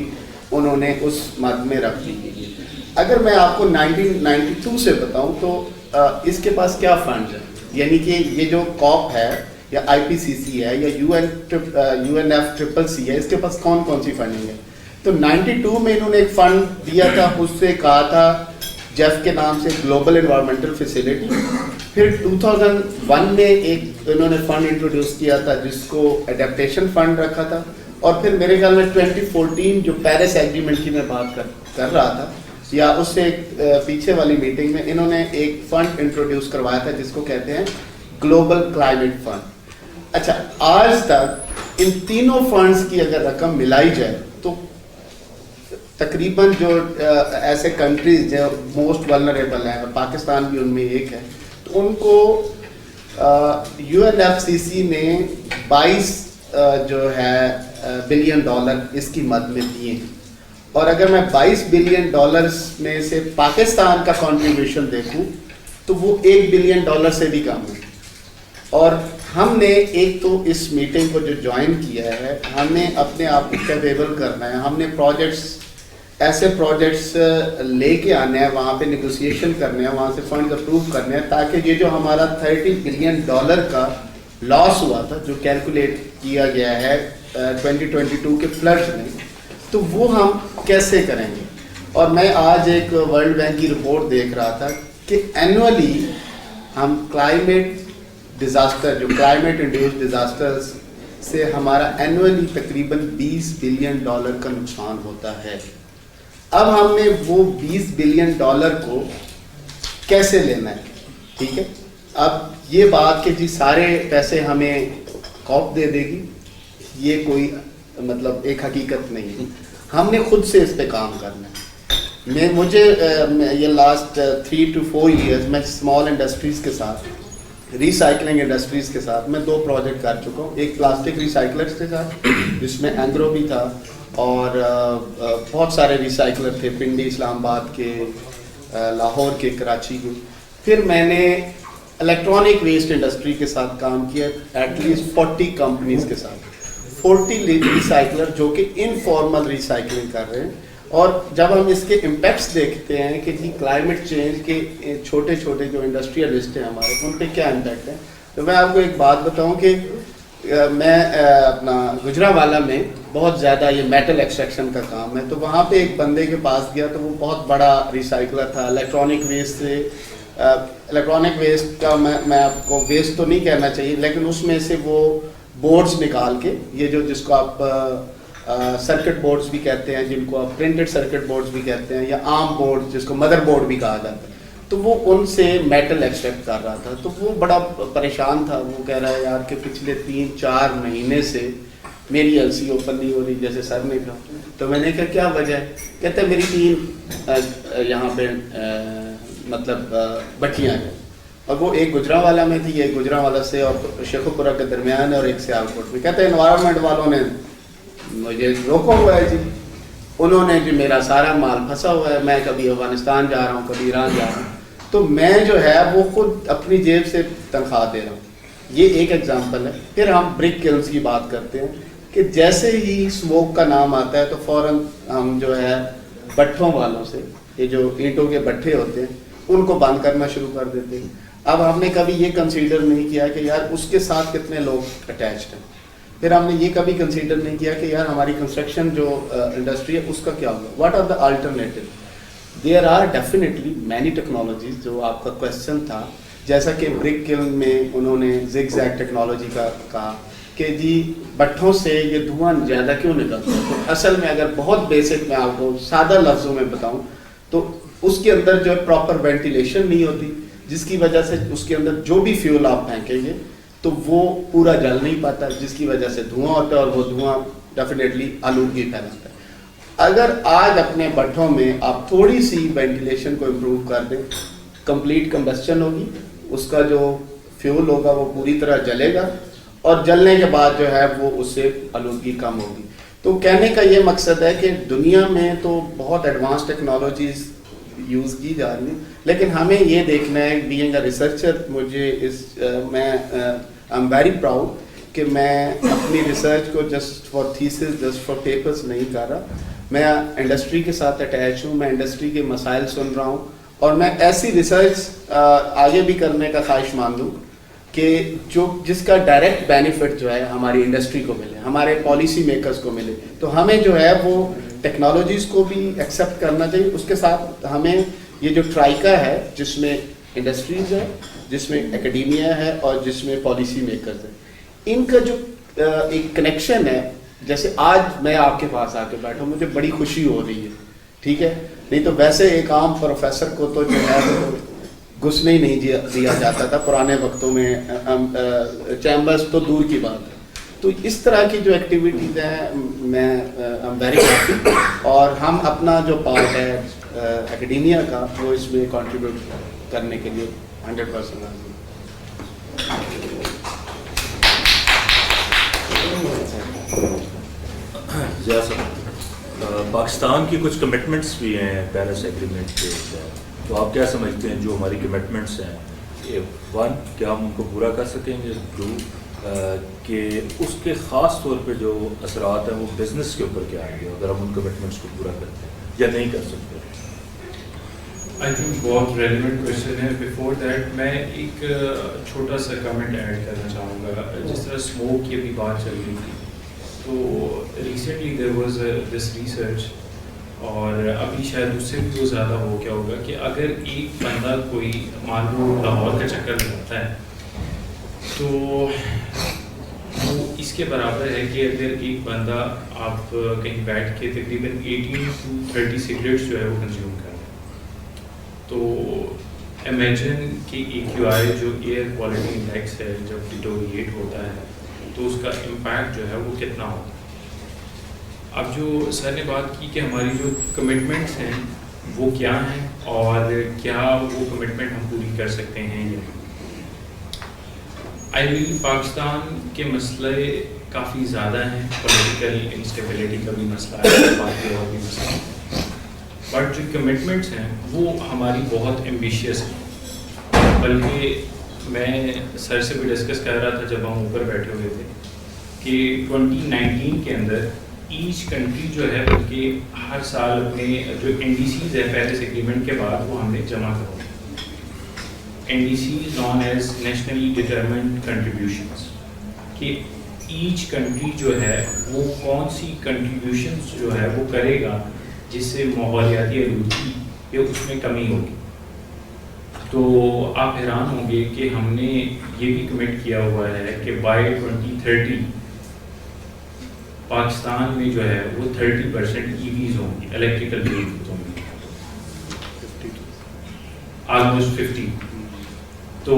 S5: انہوں نے اس مد میں رکھ دی. اگر میں آپ کو 1992 سے بتاؤں تو اس کے پاس کیا فنڈز ہیں, یعنی کہ یہ جو کوپ ہے یا IPCC ہے یا UNFCCC ہے, اس کے پاس کون کون سی فنڈنگ ہے. تو 92 میں انہوں نے ایک فنڈ دیا تھا, اس سے کہا تھا جیف کے نام سے گلوبل انوائرمنٹل فیسیلٹی. پھر 2001 میں ایک انہوں نے فنڈ انٹروڈیوس کیا تھا جس کو ایڈیپٹیشن فنڈ رکھا تھا. اور پھر میرے خیال میں 2014 جو پیرس ایگریمنٹ کی میں بات کر رہا تھا یا اس سے پیچھے والی میٹنگ میں انہوں نے ایک فنڈ انٹروڈیوس کروایا تھا جس کو کہتے ہیں گلوبل کلائمیٹ فنڈ. اچھا, آج تک ان تینوں فنڈز کی اگر رقم ملائی جائے تو تقریباً جو ایسے کنٹریز جو موسٹ ولنریبل ہیں, اور پاکستان بھی ان میں ایک ہے, تو ان کو UNFCCC نے 22 جو ہے $بلین اس کی مد میں دیے ہیں. اور اگر میں $22 بلین میں سے پاکستان کا کنٹریبیوشن دیکھوں تو وہ $1 بلین سے بھی کم ہے. اور ہم نے ایک تو اس میٹنگ کو جو جوائن کیا ہے, ہم نے اپنے آپ کو کیپیبل کرنا ہے, ہم نے ایسے پروجیکٹس لے کے آنے ہیں, وہاں پہ نیگوسیشن کرنے ہیں, وہاں سے فنڈ اپروو کرنے ہیں, تاکہ یہ جو ہمارا $30 بلین کا لاس ہوا تھا جو کیلکولیٹ کیا گیا ہے 2022 کے فلڈ میں, تو وہ ہم کیسے کریں گے. اور میں آج ایک ورلڈ بینک کی رپورٹ دیکھ رہا تھا کہ اینولی ہم کلائمیٹ ڈیزاسٹر, جو کلائمیٹ انڈیوسڈ ڈیزاسٹر سے ہمارا اینولی تقریباً $20 بلین کا نقصان ہوتا ہے. اب ہم نے وہ $20 بلین کو کیسے لینا ہے. ٹھیک ہے, اب یہ بات کہ جی سارے پیسے ہمیں کوپ دے دے گی, یہ کوئی مطلب ایک حقیقت نہیں ہے. ہم نے خود سے اس پہ کام کرنا ہے. مجھے یہ لاسٹ 3 to 4 years میں اسمال انڈسٹریز کے ساتھ, ریسائکلنگ انڈسٹریز کے ساتھ میں 2 پروجیکٹ کر چکا ہوں. ایک پلاسٹک ریسائکلرز کے ساتھ جس میں اینگرو بھی تھا اور بہت سارے ریسائکلر تھے, پنڈی, اسلام آباد کے, لاہور کے, کراچی کے. پھر میں نے الیکٹرانک ویسٹ انڈسٹری کے ساتھ کام کیا, ایٹ لیسٹ 40 کمپنیز کے ساتھ, 40 ریسائکلر جو کہ انفارمل ریسائکلنگ کر رہے ہیں. اور جب ہم اس کے امپیکٹس دیکھتے ہیں کہ جی کلائمیٹ چینج کے چھوٹے چھوٹے جو انڈسٹریلسٹ ہیں ہمارے, ان پہ کیا امپیکٹ ہے, تو میں آپ کو ایک بات بتاؤں کہ میں اپنا گجرانوالہ میں بہت زیادہ یہ میٹل ایکسٹریکشن کا کام ہے, تو وہاں پہ ایک بندے کے پاس گیا تو وہ بہت بڑا ریسائکلر تھا الیکٹرانک ویسٹ سے. الیکٹرانک ویسٹ کا میں آپ کو ویسٹ تو نہیں کہنا چاہیے, لیکن اس میں سے وہ بورڈز نکال کے, یہ جو جس کو آپ سرکٹ بورڈز بھی کہتے ہیں, جن کو آپ پرنٹڈ سرکٹ بورڈز بھی کہتے ہیں, یا عام بورڈ جس کو مدر بورڈ بھی کہا جاتا ہے, تو وہ ان سے میٹل ایکسٹریکٹ کر رہا تھا. تو وہ بڑا پریشان تھا, وہ کہہ رہا ہے یار کہ پچھلے 3-4 مہینے سے میری LC اوپن نہیں ہو رہی, جیسے سر نے کہا. تو میں نے کہا کیا وجہ ہے, کہتے ہیں میری 3 یہاں پہ مطلب بٹیاں ہیں, اور وہ ایک گجرانوالہ میں تھی, ایک گجرانوالہ سے اور شیخوپورہ کے درمیان ہے, اور ایک سیالکوٹ میں. کہتے ہیں انوائرمنٹ والوں نے مجھے روکا ہوا ہے جی, انہوں نے جی میرا سارا مال پھنسا ہوا ہے, میں کبھی افغانستان جا رہا ہوں, کبھی ایران جا رہا ہوں. تو میں جو ہے وہ خود اپنی جیب سے تنخواہ دے رہا ہوں. یہ ایک ایگزامپل ہے. پھر ہم برک کلنز کی بات کرتے ہیں کہ جیسے ہی اسموک کا نام آتا ہے تو فوراً ہم جو ہے بٹھوں والوں سے, یہ جو اینٹوں کے بٹھے ہوتے ہیں, ان کو بند کرنا شروع کر دیتے ہیں. اب ہم نے کبھی یہ کنسیڈر نہیں کیا کہ یار اس کے ساتھ کتنے لوگ اٹیچڈ ہیں. پھر ہم نے یہ کبھی کنسیڈر نہیں کیا کہ یار ہماری کنسٹرکشن جو انڈسٹری ہے اس کا کیا ہوگا. What are the alternative? There are definitely many technologies. جو آپ کا کوشچن تھا, جیسا کہ برک کلن میں انہوں نے زگ زیگ ٹیکنالوجی کا کہا کہ جی بٹھوں سے یہ دھواں زیادہ کیوں نکلتا ہے. تو اصل میں اگر بہت بیسک میں آپ کو سادہ لفظوں میں بتاؤں تو اس کے اندر جو ہے پراپر وینٹیلیشن نہیں ہوتی, جس کی وجہ سے اس کے اندر جو بھی فیول آپ پھینکیں گے تو وہ پورا جل نہیں پاتا, جس کی وجہ سے دھواں ہوتا ہے اور وہ دھواں ڈیفینیٹلی آلودگی پھیلاتا ہے. اگر آج اپنے بٹھوں میں آپ تھوڑی سی وینٹیلیشن کو امپروو کر دیں, کمپلیٹ کمبسچن ہوگی, اس کا جو فیول ہوگا وہ پوری طرح جلے گا اور جلنے کے بعد جو ہے وہ اس سے آلودگی کم ہوگی. تو کہنے کا یہ مقصد ہے کہ دنیا میں تو بہت ایڈوانس ٹیکنالوجیز یوز کی جا رہی ہیں, لیکن ہمیں یہ دیکھنا ہے, بینگ اے ریسرچر, مجھے میں آئی ایم ویری پراؤڈ کہ میں اپنی ریسرچ کو just for thesis, just for papers نہیں کر رہا. میں انڈسٹری کے ساتھ اٹیچ ہوں, میں انڈسٹری کے مسائل سن رہا ہوں, اور میں ایسی ریسرچ آگے بھی کرنے کا خواہش مند ہوں کہ جس کا ڈائریکٹ بینیفٹ جو ہے ہماری انڈسٹری کو ملے, ہمارے پالیسی میکرز کو ملے. تو ہمیں جو ہے وہ ٹیکنالوجیز کو بھی ایکسیپٹ کرنا چاہیے. اس کے ساتھ ہمیں یہ جو ٹرائکا ہے, جس میں انڈسٹریز ہے, جس میں اکیڈیمیا ہے اور جس میں پالیسی میکرز ہیں, ان کا جو ایک کنیکشن ہے. جیسے آج میں آپ کے پاس آ کے بیٹھا ہوں, مجھے بڑی خوشی ہو رہی ہے, ٹھیک ہے. نہیں تو ویسے ایک عام پروفیسر کو تو جو ہے گھسنے ہی نہیں دیا جاتا تھا پرانے وقتوں میں, چیمبرز تو دور کی بات ہے. تو اس طرح کی جو ایکٹیویٹیز ہیں, میں ویری ہیپی, اور ہم اپنا جو پارٹ ہے اکیڈیمیا کا وہ اس میں کنٹریبیوٹ کرنے کے لیے 100% راضی.
S4: پاکستان کی کچھ کمٹمنٹس بھی ہیں پیرس ایگریمنٹ کے, تو آپ کیا سمجھتے ہیں جو ہماری کمٹمنٹس ہیں, ون کیا ہم ان کو پورا کر سکیں گے, ٹو کہ اس کے خاص طور پہ جو اثرات ہیں وہ بزنس کے اوپر کیا آئیں گے اگر ہم ان کمٹمنٹس کو پورا کرتے ہیں یا نہیں کر سکتے.
S6: آئی تھنک بہت ریلیونٹ کویشچن ہے. بیفور دیٹ میں ایک چھوٹا سا کمنٹ ایڈ کرنا چاہوں گا. جس طرح اسموک کی بھی بات چل رہی تھی, تو recently there was this research, اور ابھی شاید اس سے بھی زیادہ ہو گیا ہوگا, کہ اگر ایک بندہ کوئی مان لو لاہور کا چکر لگاتا ہے تو وہ اس کے برابر ہے کہ اگر ایک بندہ آپ کہیں بیٹھ کے تقریباً 18 to 30 سگریٹس جو ہے وہ کنزیوم کر رہے ہیں. تو امیجن کہ AQI جو ایئر کوالٹی انڈیکس ہے جب ڈیٹوریٹ ہوتا ہے تو اس کا امپیکٹ جو ہے وہ کتنا ہوتا ہے. اب جو سر نے بات کی کہ ہماری جو کمٹمنٹس ہیں وہ کیا ہیں اور کیا وہ کمٹمنٹ ہم پوری کر سکتے ہیں یا نہیں. آئی ویل پاکستان کے مسئلے کافی زیادہ ہیں, پولیٹیکل انسٹیبلٹی کا بھی مسئلہ ہے, باقی اور بھی مسئلہ ہے, بٹ جو کمٹمنٹس ہیں وہ ہماری بہت ایمبیشیس ہیں. بلکہ میں سر سے بھی ڈسکس کر رہا تھا جب ہم اوپر بیٹھے ہوئے تھے کہ 2019 کے اندر ایچ کنٹری جو ہے بلکہ ہر سال اپنے جو NDCs ہے پیرس ایگریمنٹ کے بعد وہ ہم نے جمع کروائی. NDCs known as nationally determined contributions, کہ ایچ کنٹری جو ہے وہ کون سی کنٹریبیوشنس جو ہے وہ کرے گا جس سے ماحولیاتی آلودگی یا اس میں کمی ہوگی. تو آپ حیران ہوں گے کہ ہم نے یہ بھی کمٹ کیا ہوا ہے کہ بائی 2030 پاکستان میں جو ہے وہ 30% EVs ہوں گی, الیکٹریکل ویہیکلز ہوں گی, آلموسٹ 50. تو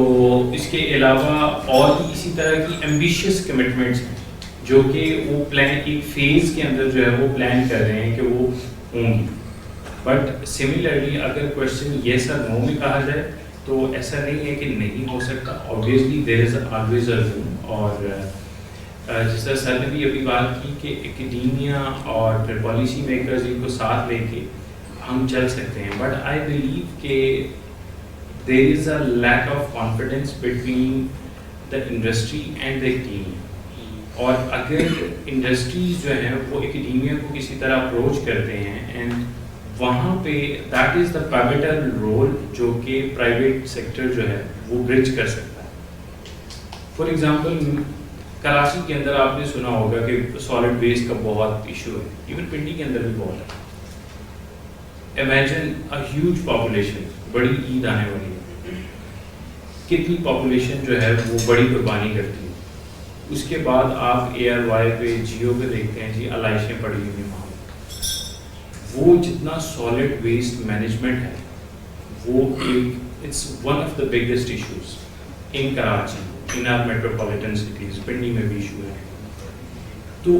S6: اس کے علاوہ اور بھی اسی طرح کی ایمبیشیس کمٹمنٹس ہیں جو کہ وہ پلان ایک فیز کے اندر جو ہے وہ پلان کر رہے ہیں کہ وہ ہوں گی. بٹ سملرلی اگر کوشچن یس اور نو میں کہا جائے تو ایسا نہیں ہے کہ نہیں ہو سکتا. Obviously there is always a روم, اور جس طرح سر نے بھی ابھی بات کی کہ اکیڈیمیا اور پھر پالیسی میکرز ان کو ساتھ لے کے ہم چل سکتے ہیں. بٹ آئی بلیو کہ there is a lack of confidence between the industry and the academia. اور اگر انڈسٹریز جو ہیں وہ اکیڈیمیا کو کسی طرح اپروچ کرتے ہیں اینڈ وہاں پہ that is the pivotal role جو کہ پرائیویٹ سیکٹر جو ہے وہ برج کر سکتا ہے. فار ایگزامپل کراچی کے اندر آپ نے سنا ہوگا کہ سالڈ ویسٹ کا بہت ایشو ہے, ایون پنڈی کے اندر بھی بہت ہے. امیجن اے ہیوج پاپولیشن, بڑی عید آنے والی ہے, کتنی پاپولیشن جو ہے وہ بڑی قربانی کرتی ہے. اس کے بعد آپ اے آر وائی پہ جیو پہ دیکھتے ہیں جی علائشیں پڑی ہوئی وہاں. وہ جتنا سالڈ ویسٹ مینجمنٹ ہے وہ ایک it's one of the biggest issues in Karachi, in our metropolitan cities. Pindi میں بھی ایشو ہے. تو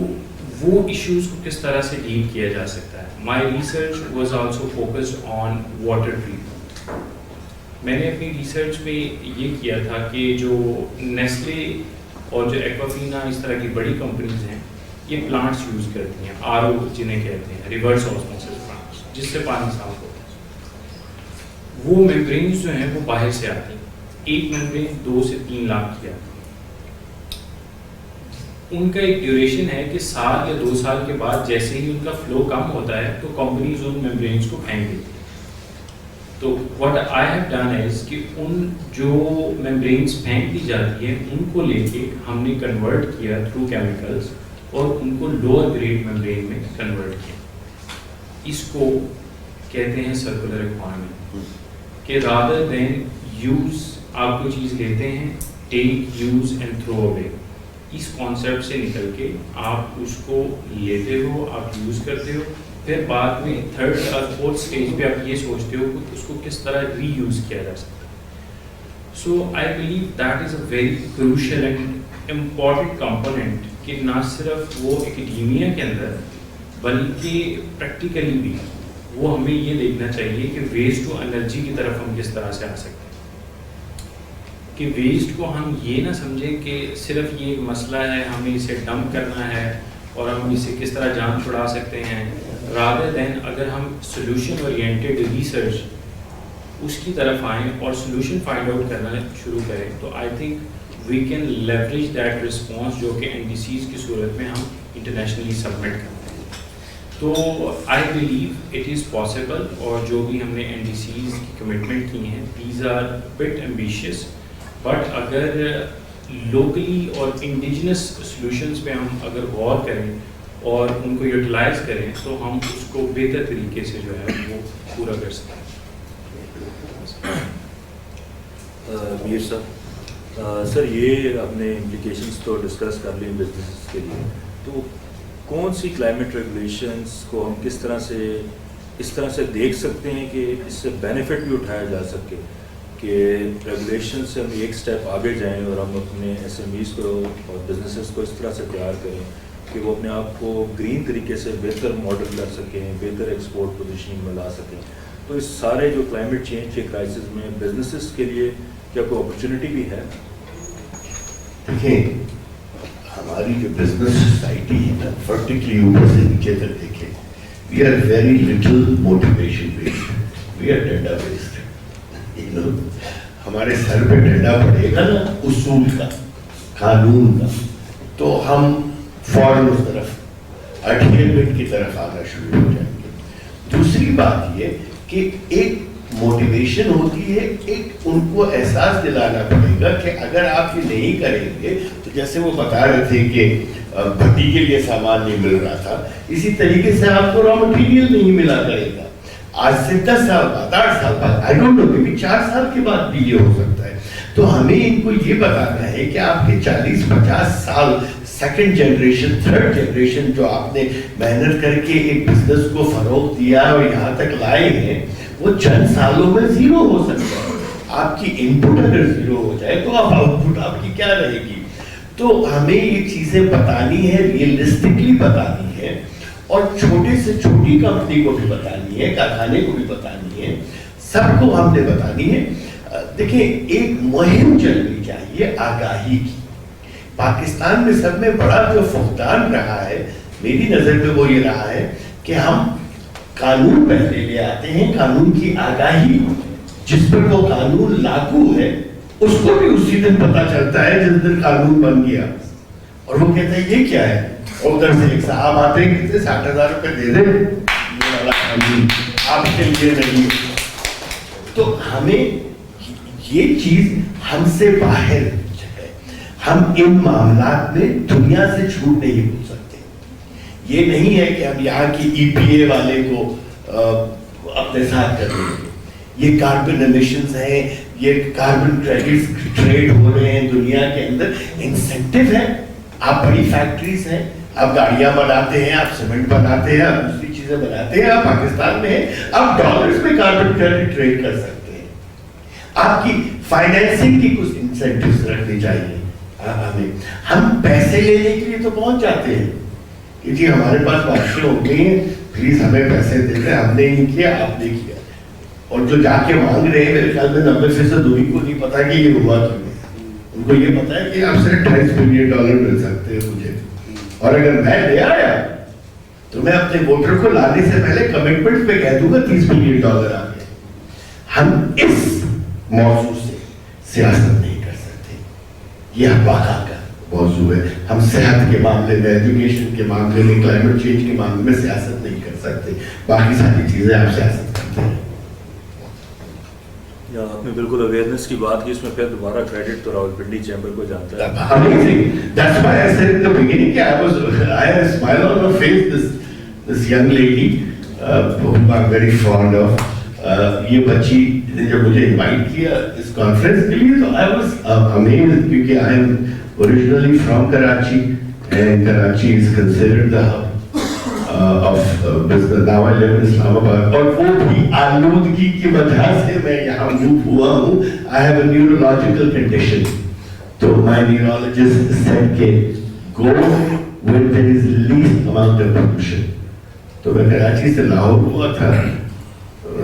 S6: وہ ایشوز کو کس طرح سے ڈیل کیا جا سکتا ہے. My research was also focused on water treatment. میں نے اپنی ریسرچ میں یہ کیا تھا کہ جو نیسلے اور جو ایکوافینا اس طرح کی بڑی کمپنیز ہیں یہ پلانٹس یوز کرتی ہیں, آر او جنہیں کہتے ہیں, ریورس آسموسس پلانٹس, جس سے پانی صاف ہوتا ہے. وہ میمبرینز جو ہیں وہ باہر سے آتی ہیں. ایک میمبرین 2 سے 3 لاکھ کی آتی ہے. ان کا ایک ڈیوریشن ہے کہ سال یا 2 سال کے بعد جیسے ہی ان کا فلو کم ہوتا ہے تو کمپنیز ان میمبرینز کو پھینک دیتی ہیں. تو what I have done is کہ ان جو میمبرینس پھینک دی جاتی ہیں ان کو لے کے ہم نے کنورٹ کیا تھرو کیمیکلز اور ان کو لوور گریڈ میمبرین میں کنورٹ کیا. اس کو کہتے ہیں سرکولر اکانومی, کہ رادر دین یوز, آپ کو چیز لیتے ہیں take use and throw away, اس کانسیپٹ سے نکل کے آپ اس کو لیتے ہو, آپ یوز کرتے ہو, پھر بعد میں 3rd اور 4th اسٹیج پہ آپ یہ سوچتے ہو کہ اس کو کس طرح ری یوز کیا جا سکتا ہے. So I believe that is a very crucial and important component کہ نہ صرف وہ اکیڈیمیا کے اندر بلکہ پریکٹیکلی بھی وہ ہمیں یہ دیکھنا چاہیے کہ ویسٹ ٹو انرجی کی طرف ہم کس طرح سے آ سکتے ہیں. کہ ویسٹ کو ہم یہ نہ سمجھیں کہ صرف یہ ایک مسئلہ ہے, ہمیں اسے ڈمپ کرنا ہے اور ہم اسے کس طرح جان چھڑا سکتے ہیں. رادر دین اگر ہم سولوشن اورینٹیڈ ریسرچ اس کی طرف آئیں اور سولوشن فائنڈ آؤٹ کرنا شروع کریں تو I think we can leverage that response جو کہ این ڈی سیز کی صورت میں ہم انٹرنیشنلی سبمٹ کرتے ہیں. تو I believe it is possible, اور جو بھی ہم نے این ڈی سیز کی کمٹمنٹ کی ہیں these are but ambitious, but اگر لوکلی اور انڈیجنس سولوشنس پہ ہم اگر غور کریں اور ان کو یوٹیلائز کریں تو ہم اس کو بہتر طریقے سے جو ہے وہ پورا کر سکیں.
S4: میر صاحب, سر یہ آپ نے امپلیکیشنس تو ڈسکس کر لی بزنس کے لیے, تو کون سی کلائمیٹ ریگولیشنس کو ہم کس طرح سے اس طرح سے دیکھ سکتے ہیں کہ اس سے بینیفٹ بھی اٹھایا جا سکے, کہ ریگولیشن سے ہم ایک اسٹیپ آگے جائیں اور ہم اپنے ایس ایم ایز کو اور بزنسز کو اس طرح سے تیار کریں کہ وہ اپنے آپ کو گرین طریقے سے بہتر ماڈل کر سکیں, بہتر ایکسپورٹ پوزیشننگ میں لا سکیں. تو اس سارے جو کلائمیٹ چینج کے کرائسس میں بزنسز کے لیے کیا کوئی اپرچونیٹی بھی ہے؟
S7: دیکھیں, ہماری جو بزنس سوسائٹی ہے نا, ورٹیکلی اوپر سے نیچے تک دیکھیں, we are very little motivation based, we are danda based. ہمارے سر پہ ڈنڈا پڑے گا نا اصول کا, قانون کا, تو ہم فوراً اس طرف اٹیلمنٹ کی طرف آنا شروع ہو جائیں گے. دوسری بات یہ کہ ایک موٹیویشن ہوتی ہے, ایک ان کو احساس دلانا پڑے گا کہ اگر آپ یہ نہیں کریں گے تو جیسے وہ بتا رہے تھے کہ بھٹی کے لیے سامان نہیں مل رہا تھا, اسی طریقے سے آپ کو را مٹیریل نہیں ملا کرے گا. آج سے 10 سال بعد, 8 سال بعد, آئی ڈونٹ نو, کبھی 4 سال کے بعد بھی یہ ہو سکتا ہے. تو ہمیں ان کو یہ بتانا ہے کہ آپ کے 40-50 سال سیکنڈ جنریشن, 3rd جنریشن جو آپ نے محنت کر کے ایک بزنس کو فروغ دیا اور یہاں تک لائے ہیں, وہ چند سالوں میں زیرو ہو سکتا ہے. آپ کی ان پٹ اگر زیرو ہو جائے تو آپ آؤٹ پٹ آپ کی کیا رہے گی. تو ہمیں یہ چیزیں بتانی ہے, ریئلسٹکلی بتانی ہے, اور چھوٹے سے چھوٹی کمپنی کو بھی بتانی ہے, کارخانے کو بھی بتانی ہے, سب کو ہم نے بتانی ہے. دیکھیں, ایک مہم چلنی چاہیے آگاہی کی. پاکستان میں سب میں بڑا جو فقدان رہا ہے میری نظر میں وہ یہ رہا ہے کہ ہم قانون پہلے لے آتے ہیں, قانون کی آگاہی جس پر وہ قانون لاگو ہے اس کو بھی اسی دن پتا چلتا ہے جس دن قانون بن گیا, اور وہ کہتا ہے یہ کیا ہے, اور ادھر سے ایک صاحب آتے ہیں کہتے 60,000 روپے دے دیں, یہ والا قانون آپ کے لیے نہیں. تو ہمیں یہ چیز ہم سے باہر ہے, ہم ان معاملات میں دنیا سے جھوٹ نہیں بول سکتے. یہ نہیں ہے کہ ہم یہاں کی EPA والے کو اپنے ساتھ کر لیں گے. یہ کاربن ایمیشنز ہیں, یہ کاربن کریڈٹس ٹریڈ ہو رہے ہیں دنیا کے اندر, انسینٹیو ہے. آپ بڑی فیکٹریز ہیں, آپ گاڑیاں بناتے ہیں, آپ سیمنٹ بناتے ہیں, آپ دوسری چیزیں بناتے ہیں, آپ پاکستان میں ہیں, آپ ڈالرز میں کاربن کریڈٹ ٹریڈ کر سکتے ہیں. آپ کی فائنینسنگ کی کچھ انسینٹیوز رکھنی چاہیے ہمیں. ہم پیسے لینے کے لیے تو پہنچ جاتے ہیں کہ جی ہمارے پاس بارشیں ہو گئی ہیں, پلیز ہمیں پیسے دے دیں, ہم نے نہیں کیا, آپ نے کیا. اور جو جا کے مانگ رہے ہیں میرے خیال میں 90% انہیں کو نہیں پتا کہ یہ ہوا کیوں. ان کو یہ پتا ہے کہ آپ صرف $2.5 بلین مل سکتے ہیں مجھے, اور اگر میں لے آیا تو میں اپنے ووٹر کو لانے سے پہلے کمٹمنٹ پہ کہہ دوں گا $30 بلین آ گئے. ہم اس موضوع سے سیاست نہیں کر سکتے, یہ واقعہ کا موضوع ہے. ہم صحت کے معاملے میں, ایجوکیشن کے معاملے میں, کلائمیٹ چینج کے معاملے میں سیاست نہیں کر سکتے. باقی ساری چیزیں آپ سیاست کرتے ہیں.
S4: آپ نے بالکل اویئرنیس کی بات کی, اس میں پھر دوبارہ کریڈٹ تو راولپنڈی چیمبر کو جاتا ہے.
S7: Amazing. That's why I said in the beginning that I had a smile on my face. This young lady, whom I'm very fond of. یہ بچی نے جب مجھے انوائٹ کیا اس کانفرنس کے لیے تو I was amazed کیونکہ I am originally from Karachi and Karachi is considered the hub of business. Now I live in Islamabad. اور وہ بھی آلودگی کی وجہ سے میں یہاں موو ہوا ہوں. I have a neurological condition. تو my neurologist said کہ go where there is least amount of pollution. تو میں کراچی سے لاہور ہوا تھا,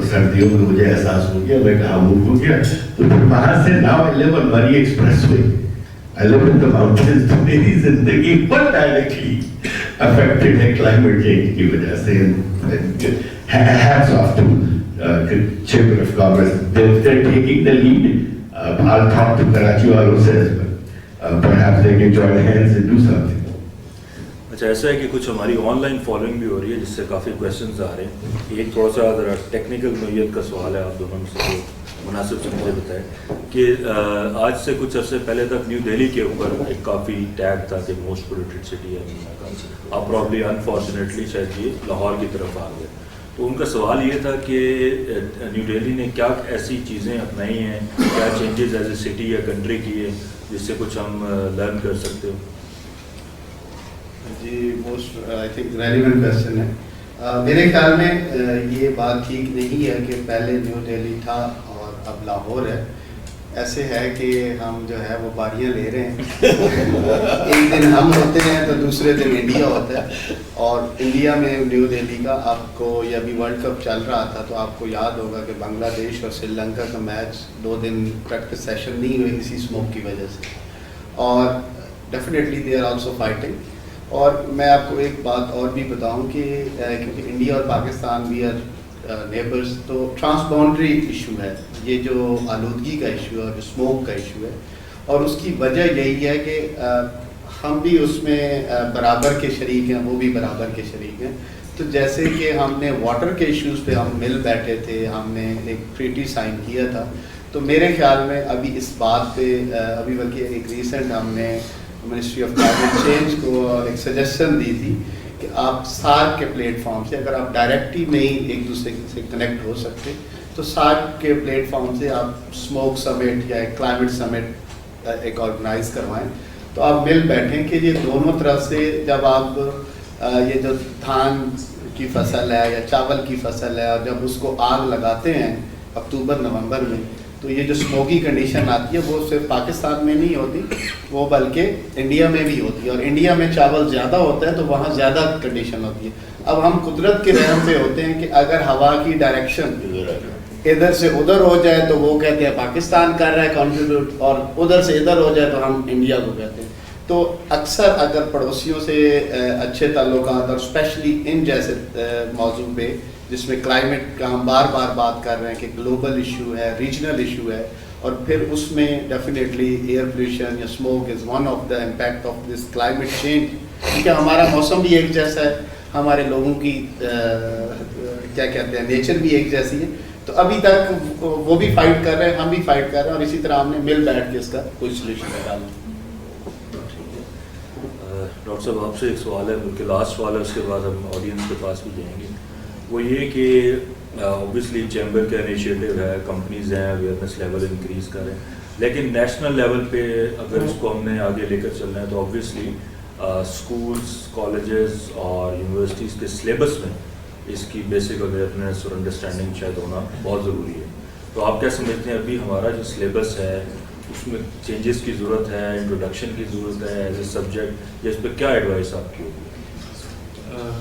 S7: سردیوں میں مجھے احساس ہو گیا, میں کہاں موو ہو گیا. تو پھر وہاں سے now I live on Murray Expressway. I live in the mountains. تو میری زندگی پر directly affected ہے climate change کی وجہ سے. Hats off to Chamber of Commerce. They're taking the lead. I'll talk to Karachi والوں سے as well. Perhaps they can join hands and do something.
S4: اچھا, ایسا ہے کہ کچھ ہماری آن لائن فالوئنگ بھی ہو رہی ہے جس سے کافی کویشچنز آ رہے ہیں. ایک تھوڑا سا ذرا ٹیکنیکل نوعیت کا سوال ہے, آپ دونوں میں سے مناسب سے مجھے بتائیں کہ آج سے کچھ عرصے پہلے تک نیو دہلی کے اوپر ایک کافی ٹیگ تھا کہ موسٹ پولیوٹیڈ سٹی ہے دنیا کا. آپ پرابلی انفارچونیٹلی شاید یہ لاہور کی طرف آ گئے. تو ان کا سوال یہ تھا کہ نیو دہلی نے کیا ایسی چیزیں اپنائی ہیں, کیا چینجز ایز اے سٹی یا کنٹری کی ہے جس سے کچھ ہم لرن کر سکتے ہو.
S5: جی, most I think relevant question ہے. میرے خیال میں یہ بات ٹھیک نہیں ہے کہ پہلے نیو دہلی تھا اور اب لاہور ہے. ایسے ہے کہ ہم جو ہے وہ باریاں لے رہے ہیں. ایک دن ہم ہوتے ہیں تو دوسرے دن انڈیا ہوتا ہے. اور انڈیا میں نیو دہلی کا آپ کو, یہ ابھی ورلڈ کپ چل رہا تھا تو آپ کو یاد ہوگا کہ بنگلہ دیش اور سری لنکا کا میچ 2 دن پریکٹس سیشن نہیں ہوئی اسی اسموک کی وجہ سے. اور definitely they are also fighting. اور میں آپ کو ایک بات اور بھی بتاؤں کہ کیونکہ انڈیا اور پاکستان وی آر نیبرز, تو ٹرانس باؤنڈری ایشو ہے یہ جو آلودگی کا ایشو ہے اور جو اسموک کا ایشو ہے. اور اس کی وجہ یہی ہے کہ ہم بھی اس میں برابر کے شریک ہیں, وہ بھی برابر کے شریک ہیں. تو جیسے کہ ہم نے واٹر کے ایشوز پہ ہم مل بیٹھے تھے, ہم نے ایک ٹریٹی سائن کیا تھا. تو میرے خیال میں ابھی اس بات پہ ابھی بلکہ ایک ریسنٹ ہم نے منسٹری آف کلائمیٹ چینج کو ایک سجیشن دی تھی کہ آپ سارک کے پلیٹ فارم سے, اگر آپ ڈائریکٹلی نہیں ایک دوسرے سے کنیکٹ ہو سکتے تو سارک کے پلیٹ فارم سے آپ اسموک سمٹ یا ایک کلائمیٹ سمٹ ایک آرگنائز کروائیں. تو آپ مل بیٹھیں کہ یہ دونوں طرف سے جب آپ یہ جو دھان کی فصل ہے یا چاول کی فصل ہے اور جب اس کو آگ لگاتے ہیں اکتوبر نومبر میں, تو یہ جو اسموکی کنڈیشن آتی ہے وہ صرف پاکستان میں نہیں ہوتی, وہ بلکہ انڈیا میں بھی ہوتی ہے. اور انڈیا میں چاول زیادہ ہوتا ہے تو وہاں زیادہ کنڈیشن ہوتی ہے. اب ہم قدرت کے رحم پہ ہوتے ہیں کہ اگر ہوا کی ڈائریکشن ادھر سے ادھر ہو جائے تو وہ کہتے ہیں پاکستان کر رہا ہے کنٹریبیوٹ, اور ادھر سے ادھر ہو جائے تو ہم انڈیا کو کہتے ہیں. تو اکثر اگر پڑوسیوں سے اچھے تعلقات اور اسپیشلی ان جیسے موضوع پہ جس میں کلائمیٹ کا ہم بار بار بات کر رہے ہیں کہ گلوبل ایشو ہے, ریجنل ایشو ہے, اور پھر اس میں ڈیفینیٹلی ایئر پولیوشن یا smoke is one of the impact of this climate change, کیونکہ ہمارا موسم بھی ایک جیسا ہے, ہمارے لوگوں کی کیا کہتے ہیں نیچر بھی ایک جیسی ہے. تو ابھی تک وہ بھی فائٹ کر رہے ہیں, ہم بھی فائٹ کر رہے ہیں, اور اسی طرح ہم نے مل بیٹھ کے اس کا کوئی سولوشن نکالا.
S4: ڈاکٹر صاحب آپ سے ایک سوال ہے, بلکہ لاسٹ سوال ہے, اس کے بعد ہم آڈینس کے پاس بھی جائیں گے. وہ یہ کہ اوبیسلی چیمبر کا انیشیٹو ہے, کمپنیز ہیں اویئرنیس لیول انکریز کریں, لیکن نیشنل لیول پہ اگر اس کو ہم نے آگے لے کر چلنا ہے تو اوبیسلی اسکولس, کالجز اور یونیورسٹیز کے سلیبس میں اس کی بیسک اویئرنیس اور انڈرسٹینڈنگ شاید ہونا بہت ضروری ہے. تو آپ کیا سمجھتے ہیں ابھی ہمارا جو سلیبس ہے اس میں چینجز کی ضرورت ہے, انٹروڈکشن کی ضرورت ہے ایز اے سبجیکٹ, یا اس پہ کیا ایڈوائس آپ کی ہوگی؟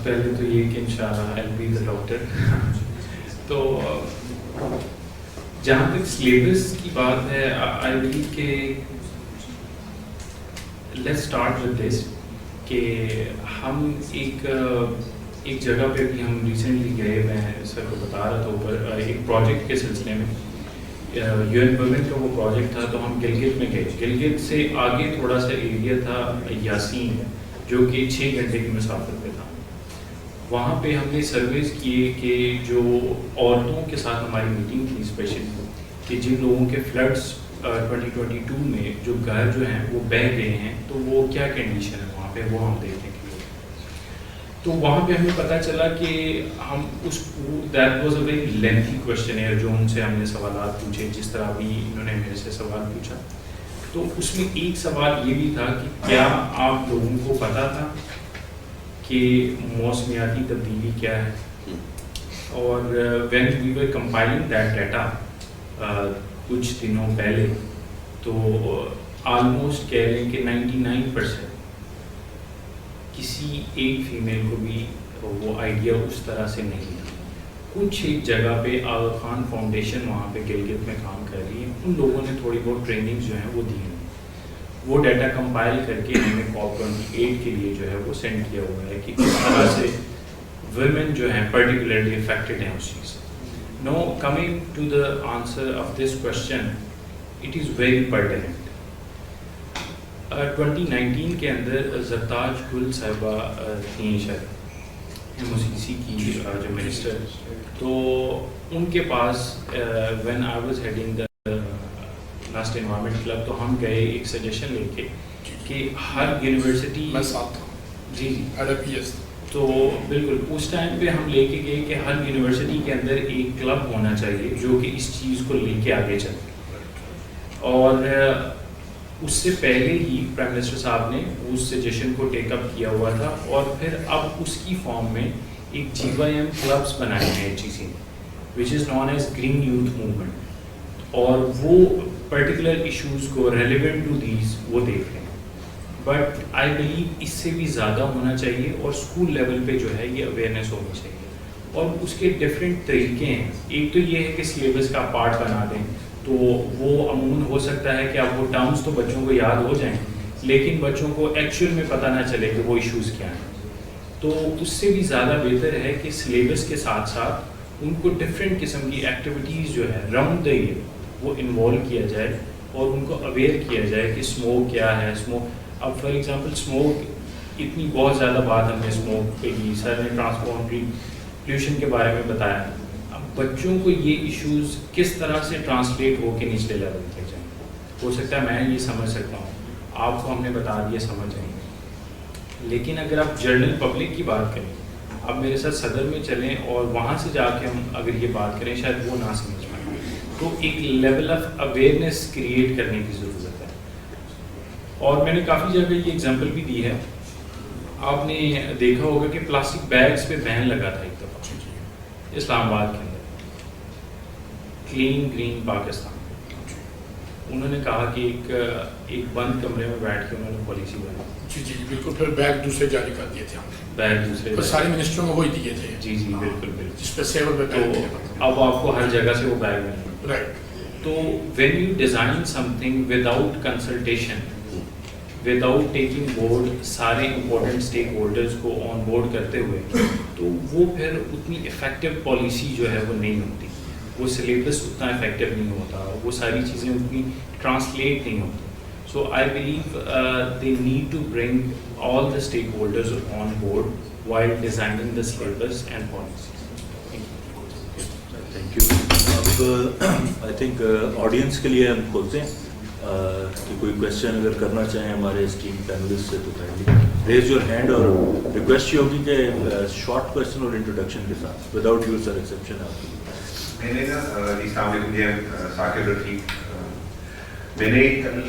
S6: پہلے تو یہ کہ انشاءاللہ I'll be the doctor. تو جہاں تک سلیبس کی بات ہے, I believe کہ let's start with this کہ ہم ایک جگہ پہ بھی ہم ریسنٹلی گئے, میں سر کو بتا رہا تھا اوپر ایک پروجیکٹ کے سلسلے میں, UN Women کا وہ پروجیکٹ تھا, تو ہم گلگت میں گئے. گلگت سے آگے تھوڑا سا ایریا تھا یاسین, جو کہ 6 گھنٹے کی مسافت پہ تھا. وہاں پہ ہم نے سرویز کیے کہ جو عورتوں کے ساتھ ہماری میٹنگ تھی اسپیشلی, کہ جن لوگوں کے فلڈس 2022 میں جو گھر جو ہیں وہ بہہ گئے ہیں, تو وہ کیا کنڈیشن ہے وہاں پہ, وہ ہم دیکھنے کے لیے. تو وہاں پہ ہمیں پتہ چلا کہ ہم اس that was a very lengthy questionnaire, جو ان سے ہم نے سوالات پوچھے, جس طرح بھی انہوں نے میرے سے سوال پوچھا. تو اس میں ایک سوال یہ بھی تھا کہ کیا آپ لوگوں کو پتہ تھا کہ موسمیاتی تبدیلی کیا ہے. اور when we were compiling that data کچھ دنوں پہلے, تو آلموسٹ کہہ لیں کہ 99% کسی ایک فیمیل کو بھی وہ آئیڈیا اس طرح سے نہیں تھا. کچھ ایک جگہ پہ آغا خان فاؤنڈیشن وہاں پہ گلگت میں کام کر رہی ہے, ان لوگوں نے تھوڑی بہت ٹریننگ جو ہیں وہ دی ہیں. وہ ڈیٹا کمپائل کر کے ہم نے COP28 کے لیے جو ہے وہ سینڈ کیا ہوا ہے کہ اس طرح سے ویمن جو ہیں پرٹیکولرلی افیکٹڈ ہیں اس چیز سے. Now coming to the answer of this question, it is very pertinent. 2019 کے اندر زرتاج گل صاحبہ تھیں شاید MOCC کی جو منسٹر, تو ان کے پاس when I was heading the last environment club, تو ہم گئے ایک سجیشن لے کے کہ ہر یونیورسٹی, جی جی تو بالکل اس ٹائم پہ ہم لے کے گئے کہ ہر یونیورسٹی کے اندر ایک کلب ہونا چاہیے جو کہ اس چیز کو لے کے آگے چلے. اور اس سے پہلے ہی پرائم منسٹر صاحب نے اس سجیشن کو ٹیک اپ کیا ہوا تھا, اور پھر اب اس کی فارم میں ایک GYM کلبس بنائے ہیں HEC میں, which is known as green youth movement, اور وہ پرٹیکولر ایشوز کو ریلیونٹ ٹو دیز وہ دیکھ رہے ہیں. بٹ آئی بلیو اس سے بھی زیادہ ہونا چاہیے, اور اسکول لیول پہ جو ہے یہ اویئرنیس ہونی چاہیے, اور اس کے ڈفرینٹ طریقے ہیں. ایک تو یہ ہے کہ سلیبس کا پارٹ بنا دیں, تو وہ عموماً ہو سکتا ہے کہ اب وہ ٹرمز تو بچوں کو یاد ہو جائیں, لیکن بچوں کو ایکچوئل میں پتہ نہ چلے کہ وہ ایشوز کیا ہیں. تو اس سے بھی زیادہ بہتر ہے کہ سلیبس کے ساتھ ساتھ ان کو ڈفرینٹ قسم کی ایکٹیویٹیز جو ہے راؤنڈ دا ایئر وہ انوالو کیا جائے, اور ان کو اویئر کیا جائے کہ اسموک کیا ہے. اب فار ایگزامپل اسموک اتنی بہت زیادہ بات ہم نے اسموک پہ کی, سر نے ٹرانسپورٹری پولیوشن کے بارے میں بتایا. اب بچوں کو یہ ایشوز کس طرح سے ٹرانسلیٹ ہو کے نچلے لیول تک جائیں. ہو سکتا ہے میں یہ سمجھ سکتا ہوں, آپ کو ہم نے بتا دیا سمجھ جائیں گے, لیکن اگر آپ جنرل پبلک کی بات کریں, آپ میرے ساتھ صدر میں چلیں اور وہاں سے جا کے ہم اگر یہ بات کریں شاید وہ نہ سمجھ پائیں. تو ایک لیول آف اویئرنیس کریٹ کرنے کی ضرورت ہے. اور میں نے کافی جگہ یہ ایگزامپل بھی دی ہے, آپ نے دیکھا ہوگا کہ پلاسٹک بیگز پہ بین لگا تھا ایک دفعہ اسلام آباد کے اندر, کلین گرین پاکستان. انہوں نے کہا کہ ایک بند کمرے میں بیٹھ کے انہوں نے پالیسی بنائی.
S8: جی جی بالکل, پھر بیگ دوسرے جاری کر دیے تھے ہم نے,
S6: بیگ دوسرے
S8: سارے منسٹروں کو وہی دیے تھے.
S6: جی جی بالکل بالکل,
S8: جس پہ سیور پہ
S6: تو اب آپ کو ہر جگہ سے وہ بیگ ملے.
S8: رائٹ.
S6: تو when you design some thing without consultation, without taking board سارے امپورٹنٹ اسٹیک ہولڈرز کو آن بورڈ کرتے ہوئے, تو وہ پھر اتنی افیکٹو پالیسی جو ہے وہ نہیں ہوتی, وہ سلیبس اتنا افیکٹو نہیں ہوتا, وہ ساری چیزیں اتنی ٹرانسلیٹ نہیں ہوتی. So I believe they need to bring all the stakeholders on board while designing the syllabus and policies.
S4: Thank you. اب آئی تھنک آڈینس کے لیے ہم کھولتے ہیں کہ کوئی کویشچن اگر کرنا چاہیں ہمارے اسٹیم پینلسٹ سے تو کائنڈلی ریز یور ہینڈ, اور ریکویسٹ یہ ہوگی کہ شارٹ کویشچن اور انٹروڈکشن کے ساتھ وداؤٹ یور سر ایکسیپشن آپ کی.
S2: میں نے نا جی السلام علیکم جی, ثاقب رفیق. میں نے کل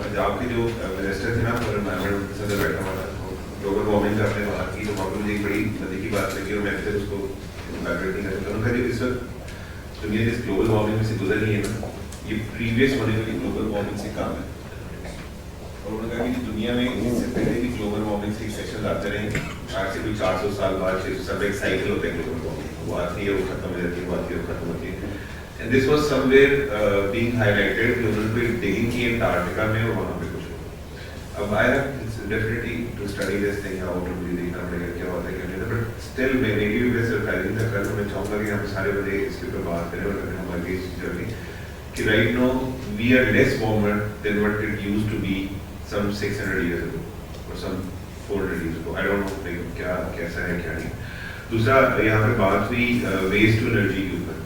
S2: پنجاب کے جو منسٹر تھے نا فار انوائرمنٹ سے بیٹھا ہوا تھا, گلوبل وارمنگ کا آپ نے بات کی, تو وہاں پر مجھے ایک بڑی مزے کی بات لگی اور میں پھر اس کو ایلیبریٹ نہیں کرتا. انہوں نے کہا جو اس وقت دنیا جس گلوبل وارمنگ میں سے گزر رہی ہے نا, یہ پریویس ہونے والی گلوبل وارمنگ سے کم ہے. اور انہوں نے کہا کہ دنیا میں اس سے پہلے بھی گلوبل وارمنگ سے سیکشن آتے رہیں گے, آج سے کوئی 400 سال بعد 600 سال ایک سائیکل ہوتا ہے گلوبل وارمنگ, وہ آتی ہے وہ ختم ہو جاتی ہے, وہ آتی ہے وہ ختم ہوتی ہے. And this was some where being high lighted کہ انہوں نے ڈگنگ کی انٹارکٹیکا میں اور وہاں پہ کچھ ہو. اب I have definitely to study this thing how to do دیکھنا پڑے گا کیا ہوتا ہے کیا نہیں, بٹ اسٹل میں میری بھی سرکاری تھا کل, میں چاہوں گا کہ ہم سارے بندے اس کے اوپر بات کریں اور اگر ہماری جرنی کہ right now we are less warmer than what it used to be some 600 years ago اور سم 400 years ago. I don't know کیا کیسا ہے کیا نہیں. دوسرا یہاں پہ بات ہوئی ویسٹ ٹو انرجی کے اوپر,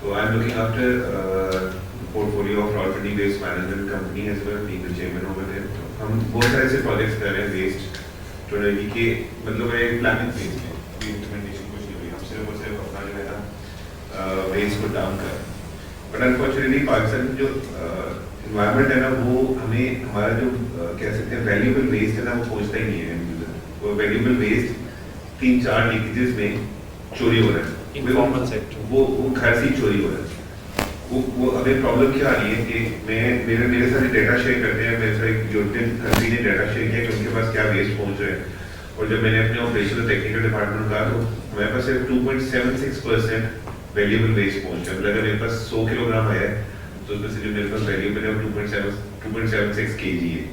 S2: تو I'm looking after portfolio of Rawalpindi waste management company as well being the chairman over there. ہم بہت سارے ایسے پروجیکٹس کر رہے ہیں ویسٹ ٹو انرجی کے, مطلب ایک پلاننگ فیز میں امپلیمنٹیشن کچھ نہیں ہوئی, ہم صرف اور صرف اپنا جو ہے نا ویسٹ کو ڈاؤن کر. بٹ انفارچونیٹلی پاکستان جو انوائرمنٹ ہے نا وہ ہمیں ہمارا جو کہہ سکتے ہیں ویلیوبل ویسٹ ہے نا وہ پہنچتا ہی نہیں ہے. وہ ویلیوبل ویسٹ 3-4 لیکیجز میں چوری ہو رہا ہے, انفارمل سیکٹر وہ گھر سے ہی چوری ہو رہا ہے. وہ ابھی پرابلم کیا آ رہی ہے کہ میرے ساتھ ڈیٹا شیئر کرتے ہیں, میرے ساتھ ایک یورپین کنٹری نے ڈیٹا شیئر کیا کہ ان کے پاس کیا ویسٹ پہنچ رہا ہے, اور جب میں نے اپنے آپریشنل ٹیکنیکل ڈپارٹمنٹ کہا تو ہمارے پاس صرف 2.76% ویلیوبل ویسٹ پہنچ رہا ہے. مطلب اگر میرے پاس 100 کلو گرام آیا ہے تو اس میں سے جو میرے پاس ویلیوبل ہے وہ 2.76 kg ہے.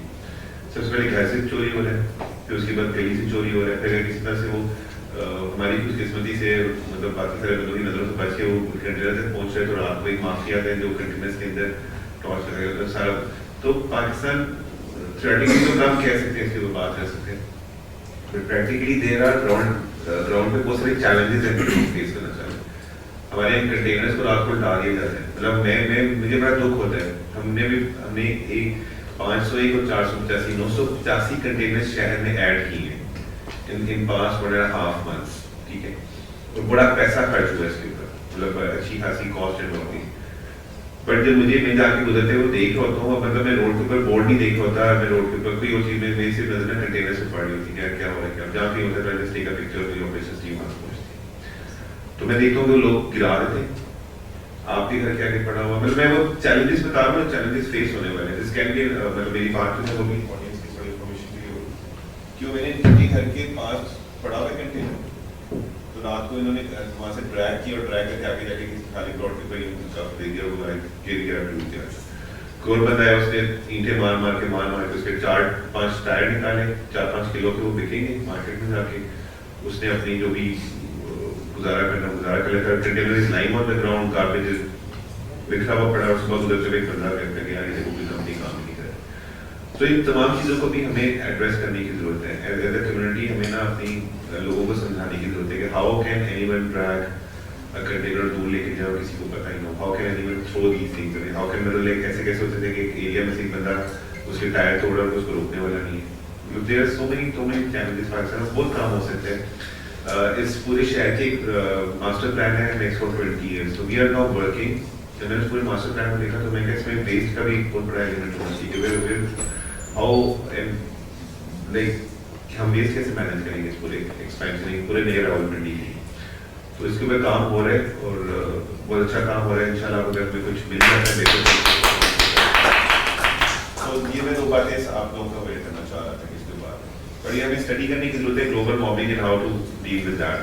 S2: سب سے پہلے گھر سے چوری ہو رہا ہے, پھر اس کے بعد گلی سے چوری ہو رہا ہے, پھر اگر کسی طرح سے وہ ہماری خوش قسمتی سے مطلب باقی سارے لوگوں کی نظروں سے بچ کے وہ کنٹینر تک پہنچ رہے, تو رات کو ایک مافیا ہے جو کنٹینرس کے اندر ٹارچ کر رہے ہیں سارا. تو پاکستان تھریٹیکلی تو کام کہہ سکتے ہیں, اس کے اوپر بات کر سکتے ہیں, but practically there are ground پہ بہت سارے چیلنجز ہیں جو فیس کرنا چاہتے ہیں. ہمارے کنٹینرس کو رات کو ڈال دیے جاتے ہیں. مطلب مجھے بڑا دکھ ہوتا ہے, ہم نے ایک 501 اور 485 985 کنٹینرس شہر میں ایڈ کی ہیں ان پاسٹ 1.5 months, ٹھیک ہے, تو بڑا پیسہ خرچ ہوا ہے اس کے اوپر, مطلب اچھی خاصی کاسٹ انوالو ہوئی. بٹ جب میں جا کے گزرتے ہوئے دیکھ رہا ہوتا ہوں, مطلب میں روڈ کے اوپر بورڈ نہیں دیکھ رہا ہوتا, میں روڈ کے اوپر کوئی اور چیز میں میری صرف نظر کنٹینر سے پڑ رہی ہوتی ہے کیا ہو رہا ہے کیا, جہاں بھی ہوتا ہے take a picture of the operation team وہاں پہنچتی. تو میں دیکھتا ہوں کہ لوگ گرا رہے تھے, آپ کے گھر کیا کہ پڑا ہوا, مطلب میں وہ چیلنجز بتا رہا ہوں, چیلنجز فیس ہونے والے ہیں. دس کین بی مطلب میری بات جو ہے وہ بھی آڈینس کی تھوڑی انفارمیشن بھی ہوگی. کیوں میں نے گھر کے پاس پڑا ہوا کنٹینر, تو رات کو انہوں نے وہاں سے ڈریگ کی اور ڈریگ کر کے آگے جا کے کسی خالی پلاٹ کے اوپر دے دیا, وہ گر گیا ڈوب گیا. کوئی بندہ ہے اس نے اینٹیں مار کے اس کے 4-5 ٹائر نکالے, 4-5 کلو کے وہ بکیں گے مارکیٹ میں جا کے. اس نے اپنی جو بھی گزارا کر لیتا. Container is lying on the ground, garbage بکھرا ہوا پڑا, اور صبح گزرتے ہوئے بندہ کہتا ہے کہ یار یہ دیکھو کوئی کمپنی کام نہیں کرے. تو ان تمام چیزوں کو بھی ہمیں ایڈریس کرنے کی ضرورت ہے. ایز اے کمیونٹی ہمیں نا اپنی لوگوں کو سمجھانے کی ضرورت ہے کہ how can anyone track container دور لے کے جاؤ, کسی کو پتہ ہی نہ ہو. How can anyone through these things, how can مطلب لائک ایسے کیسے ہوتے تھے کہ ایک ایریا میں سے ایک بندہ اس کے ٹائر توڑ رہا ہے, اس کو روکنے والا نہیں ہے. There are so many challenges. Pakistan میں بہت کام ہو سکتے ہیں. اس پورے شہر کے ایک ماسٹر پلان ہے نیکسٹ فار 20 years. تو وی آر ناؤ ورکنگ. جب میں نے اس پورے ماسٹر پلان کو دیکھا تو میں کہ اس میں ویسٹ کا بھی ایک بہت بڑا ایلیمنٹ ہونا چاہیے کہ ہاؤ لائک ہم ویسٹ کیسے مینیج کریں گے اس پورے ایکسپینشن پورے نئے راولپنڈی کی. تو اس کے اوپر کام ہو رہا ہے اور بہت اچھا کام ہو رہا ہے. انشاءاللہ اگر میں کچھ مل جاتا ہے تو یہ میں 2 باتیں آپ لوگوں کا ویٹ کرنا چاہ رہا تھا اس کے بعد. اور یہ ہمیں اسٹڈی کرنے کی ضرورت ہے global warming and how to deal with that.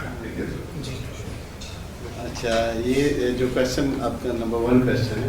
S5: اچھا, یہ جو کوشچن آپ کا نمبر 1 کوشچن ہے,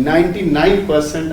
S5: 99%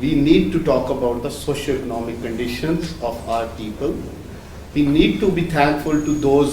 S5: We need to talk about the socio-economic conditions of our people. We need to be thankful to those,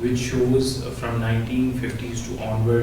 S6: which shows from 1950s to onward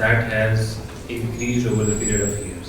S6: that has increased over the period of years.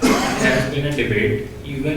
S6: it has been a debate even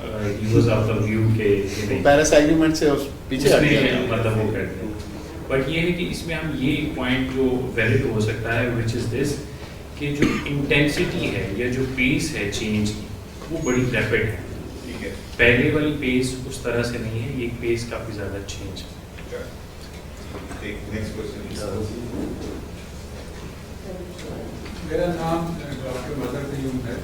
S6: he was of the view کہ نہیں
S5: Paris agreement سے پیچھے ہٹ گیا.
S6: مطلب وہ کرتے ہیں. But یہ ہے کہ اس میں ہم یہ پوائنٹ جو ویلڈ ہو سکتا ہے وچ از دس کہ جو انٹینسٹی ہے یا جو پیس ہے چینج کی وہ بڑی ریپڈ ہے. ٹھیک ہے, پہلے والی پیس اس طرح سے نہیں ہے, یہ پیس کافی زیادہ چینج ہے.
S9: میرا نام ڈاکٹر مظہر قیوم ہے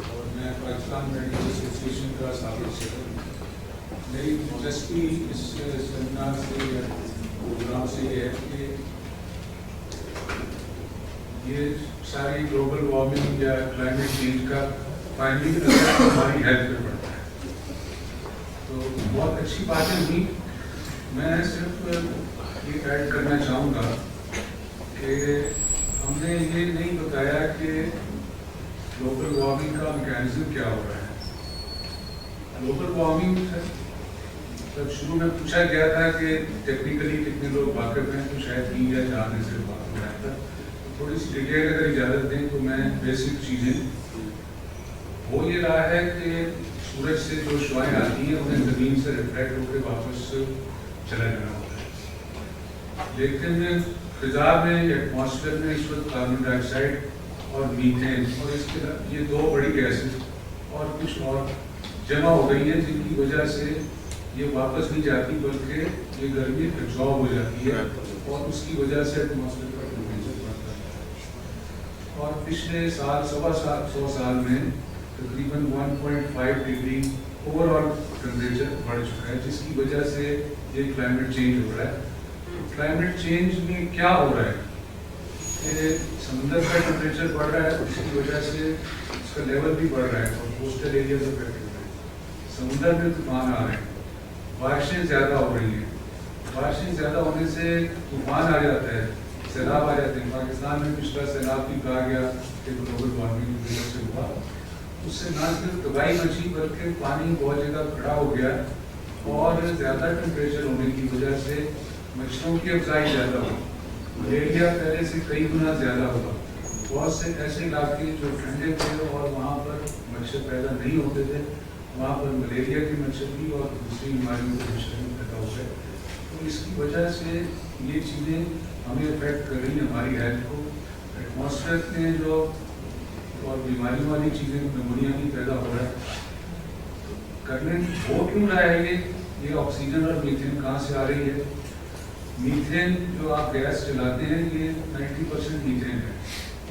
S9: اور میں پاکستان میڈیکل ایسوسیشن کا سابق صدر ہوں. میری دلچسپی اس سیمینار سے یا پروگرام سے یہ ہے کہ یہ ساری گلوبل وارمنگ یا کلائمیٹ چینج کا فائنلی اثر ہماری ہیلتھ پہ پڑتا ہے. تو بہت اچھی باتیں ہوئی. میں صرف یہ ایڈ کرنا چاہوں گا کہ ہم نے یہ نہیں بتایا کہ گلوبل وارمنگ کا میکینزم کیا ہو رہا ہے. گلوبل وارمنگ جب شروع میں پوچھا گیا تھا کہ ٹیکنیکلی کتنے لوگ واقف ہیں تو شاید 3 یا 4 میں سے واقف ہو رہا تھا. تھوڑی سی ڈیٹیل اگر اجازت دیں تو میں بیسک چیزیں ہو یہ رہا ہے کہ سورج سے جو شعائیں آتی ہیں انہیں زمین سے ریفلیکٹ ہو کے واپس چلا جانا ہوتا ہے. لیکن فضا میں ایٹماسفیئر میں اس وقت کاربن ڈائی آکسائڈ اور میتھین اور اس کے یہ 2 بڑی گیسز اور کچھ اور جمع ہو گئی ہیں جن کی وجہ سے یہ واپس نہیں جاتی بلکہ یہ گرمی ابزارب ہو جاتی ہے اور اس کی وجہ سے ایٹماسفیئر کا ٹیمپریچر بڑھتا ہے. اور پچھلے سال 100 سال میں تقریباً 1.5 ڈگری اوور آل ٹیمپریچر بڑھ چکا ہے جس کی وجہ سے یہ کلائمیٹ چینج ہو رہا ہے. کلائمیٹ چینج میں کیا ہو رہا ہے کہ سمندر کا ٹیمپریچر بڑھ رہا ہے, اس کی وجہ سے اس کا لیول بھی بڑھ رہا ہے اور کوسٹل ایریاز افیکٹ ہو رہے ہیں. سمندر میں طوفان آ رہے ہیں, بارشیں زیادہ ہو رہی ہیں. بارشیں زیادہ ہونے سے طوفان آ جاتا ہے, سیلاب آ جاتے ہیں. پاکستان میں پچھلا سیلاب بھی کہا گیا کہ گلوبل وارمنگ کی وجہ سے ہوا. اس سے نہ صرف تباہی مچی بلکہ پانی بہت جگہ کھڑا ہو گیا اور زیادہ ٹیمپریچر ہونے کی وجہ سے مچھروں کی افزائش زیادہ ہوئی. ملیریا پہلے سے کئی گنا زیادہ ہوگا. بہت سے ایسے علاقے جو ٹھنڈے تھے اور وہاں پر مچھر پیدا نہیں ہوتے تھے, وہاں پر ملیریا کی مچھر بھی اور دوسری بیماریوں کے مچھر بھی پیدا ہو گئے. تو اس کی وجہ سے یہ چیزیں ہمیں افیکٹ کر رہی ہیں ہماری ہیلتھ کو. ایٹماسفیئر میں جو اور بیماریوں والی چیزیں نمونیا بھی پیدا ہو رہا ہے. کرنے ہو کیوں رہا ہے یہ آکسیجن اور میتھین کہاں سے آ رہی ہے. میتھین جو آپ گیس چلاتے ہیں یہ 90% میتھین ہے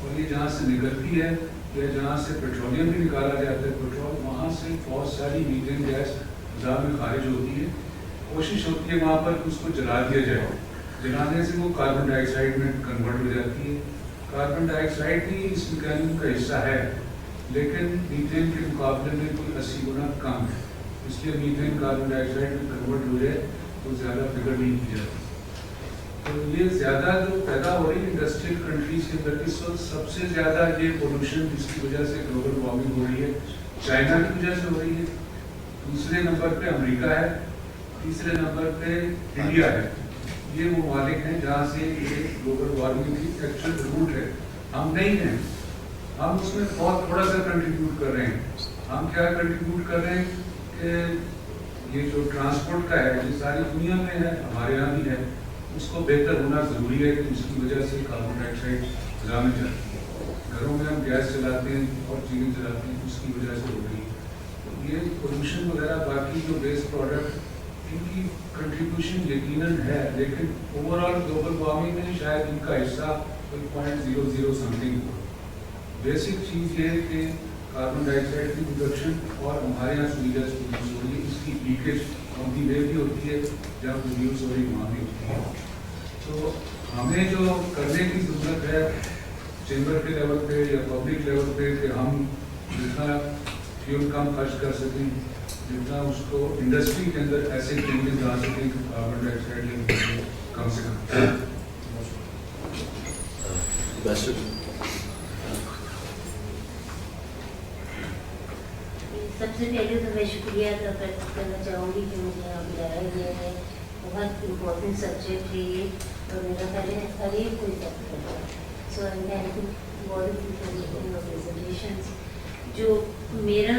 S9: اور یہ جہاں سے نکلتی ہے یا جہاں سے پیٹرولیم بھی نکالا جاتا ہے پیٹرول, وہاں سے بہت ساری میتھین گیس فضا میں خارج ہوتی ہے. کوشش ہوتی ہے وہاں پر اس کو جلا دیا جائے. جلانے سے وہ کاربن ڈائی آکسائڈ میں کنورٹ ہو جاتی ہے. کاربن ڈائی آکسائڈ بھی اس میکینزم کا حصہ ہے لیکن میتھین کے مقابلے میں کوئی 80 گنا کم ہے. اس لیے میتھین کاربن ڈائی آکسائڈ میں کنورٹ ہو جائے تو زیادہ فکر نہیں کی جاتی. تو یہ زیادہ جو پیدا ہو رہی ہے انڈسٹریل کنٹریز کے اندر اس وقت سب سے زیادہ یہ پولوشن جس کی وجہ سے گلوبل وارمنگ ہو رہی ہے چائنا کی وجہ سے ہو رہی ہے. دوسرے نمبر پہ امریکہ ہے, تیسرے نمبر پہ انڈیا ہے. یہ وہ ممالک ہیں جہاں سے یہ گلوبل وارمنگ کی ایکچوئل روٹ ہے. ہم نہیں ہیں, ہم اس میں بہت تھوڑا سا کنٹریبیوٹ کر رہے ہیں. ہم کیا کنٹریبیوٹ کر رہے ہیں کہ یہ جو ٹرانسپورٹ کا ہے یہ ساری دنیا میں ہے, ہمارے یہاں بھی ہے. اس کو بہتر ہونا ضروری ہے کہ اس کی وجہ سے کاربن ڈائی آکسائڈ فضا میں جاتی ہے. گھروں میں ہم گیس چلاتے ہیں اور چیزیں چلاتے ہیں, اس کی وجہ سے ہو رہی ہے. یہ پولوشن وغیرہ باقی جو بیس پروڈکٹ ان کی کنٹریبیوشن یقیناً ہے لیکن اوور آل گلوبل وارمنگ میں شاید ان کا حصہ کوئی 0.00 سم تھنگ ہو. بیسک چیز یہ ہے کہ کاربن ڈائی آکسائڈ کی پروڈکشن اور ہمارے یہاں سویدھا پروڈیوس ہو رہی ہے, اس کی لیکیج آن دی وے بھی ہوتی ہے, جہاں پروڈیوس ہو رہی وہاں بھی ہوتی ہے. تو ہمیں جو کرنے کی ضرورت ہے چیمبر کے لیول پہ یا پبلک لیول پہ کہ ہم جتنا فیول کم خرچ کر سکیں, جتنا اس کو انڈسٹری کے اندر ایسے چینجز لا سکیں کہ کاربن ڈائی آکسائڈ کم سے کم.
S10: سب سے پہلے تو میں شکریہ ادا کرنا چاہوں گی کہ مجھے یہاں بلایا گیا ہے. بہت امپورٹنٹ سبجیکٹ ہے یہ اور میرا پہلے ہر ایک کوئی سب کرتا ہے. سو آئی تھینک پریزنٹیشنز. جو میرا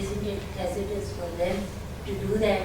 S10: Isn't it hazardous for them to do that?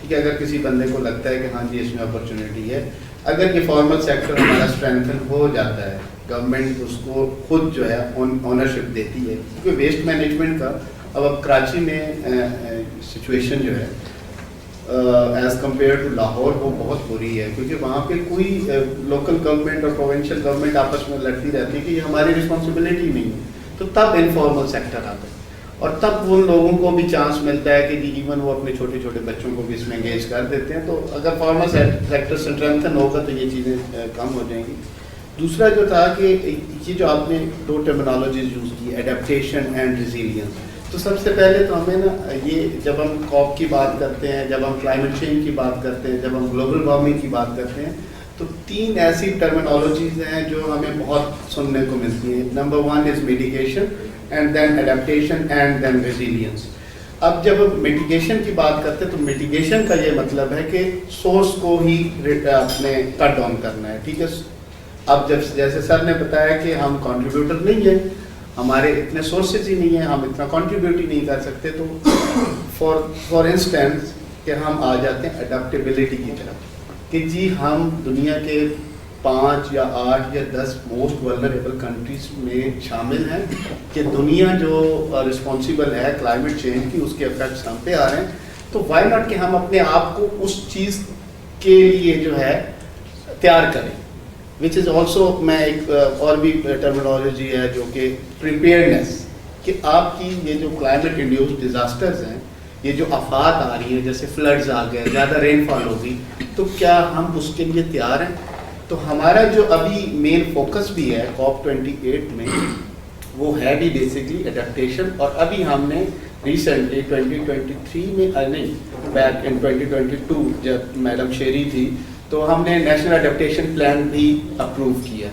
S5: ٹھیک ہے. اگر کسی بندے کو لگتا ہے کہ ہاں جی اس میں اپرچونیٹی ہے, اگر یہ فارمل سیکٹر ہمارا اسٹرینتھن ہو جاتا ہے, گورنمنٹ اس کو خود جو ہے اونرشپ دیتی ہے, کیونکہ ویسٹ مینجمنٹ کا اب کراچی میں سچویشن جو ہے ایز کمپیئر ٹو لاہور وہ بہت بری ہے, کیونکہ وہاں پہ کوئی لوکل گورنمنٹ اور پروونشل گورنمنٹ آپس میں لڑتی رہتی ہے کہ یہ ہماری رسپانسبلٹی نہیں ہے. تو تب انفارمل سیکٹر آتا ہے, اور تب ان لوگوں کو بھی چانس ملتا ہے کہ ایون وہ اپنے چھوٹے چھوٹے بچوں کو بھی اس میں انگیج کر دیتے ہیں. تو اگر فارمل سیکٹر اسٹرینتھن ہوگا تو یہ چیزیں کم ہو جائیں گی. دوسرا جو تھا کہ یہ جو آپ نے 2 ٹرمینالوجیز یوز کی, ایڈیپٹیشن اینڈ ریزیلینس, تو سب سے پہلے تو ہمیں نا یہ جب ہم کاپ کی بات کرتے ہیں, جب ہم کلائمیٹ چینج کی بات کرتے ہیں, جب ہم گلوبل وارمنگ کی بات کرتے ہیں, تو 3 ایسی ٹرمینالوجیز ہیں جو ہمیں بہت سننے کو ملتی ہیں. Number 1 is mitigation, and then adaptation, and then resilience. اب جب ہم میٹیگیشن کی بات کرتے ہیں تو میٹیگیشن کا یہ مطلب ہے کہ سورس کو ہی اپنے کٹ ڈاؤن کرنا ہے. ٹھیک ہے. اب جب جیسے سر نے بتایا کہ ہم کنٹریبیوٹر نہیں ہیں, ہمارے اتنے سورسز ہی نہیں ہیں, ہم اتنا کنٹریبیوٹ ہی نہیں کر سکتے, تو فار انسٹنس کہ ہم آ جاتے ہیں اڈاپٹیبلٹی کی طرف کہ جی ہم دنیا کے 5 یا 8 یا 10 موسٹ ولنریبل کنٹریز میں شامل ہیں کہ دنیا جو رسپانسیبل ہے کلائمیٹ چینج کی, اس کے افیکٹس ہم پہ آ رہے ہیں. تو وائی ناٹ کہ ہم اپنے آپ کو اس چیز کے لیے جو ہے تیار کریں, وچ از آلسو میں ایک اور بھی ٹرمینالوجی ہے جو کہ پریپیئرنیس, کہ آپ کی یہ جو کلائمیٹ انڈیوسڈ ڈیزاسٹرز ہیں, یہ جو آفات آ رہی ہیں, جیسے فلڈز آ گئے, زیادہ رین فال ہوگی, تو کیا ہم اس کے لیے تیار ہیں. تو ہمارا جو ابھی مین فوکس بھی ہے COP28 میں وہ ہے بھی بیسکلی ایڈیپٹیشن. اور ابھی ہم نے ریسنٹلی 2023 میں نہیں بیک ان 2022 جب میڈم شیری تھی تو ہم نے نیشنل ایڈیپٹیشن پلان بھی اپروو کیا.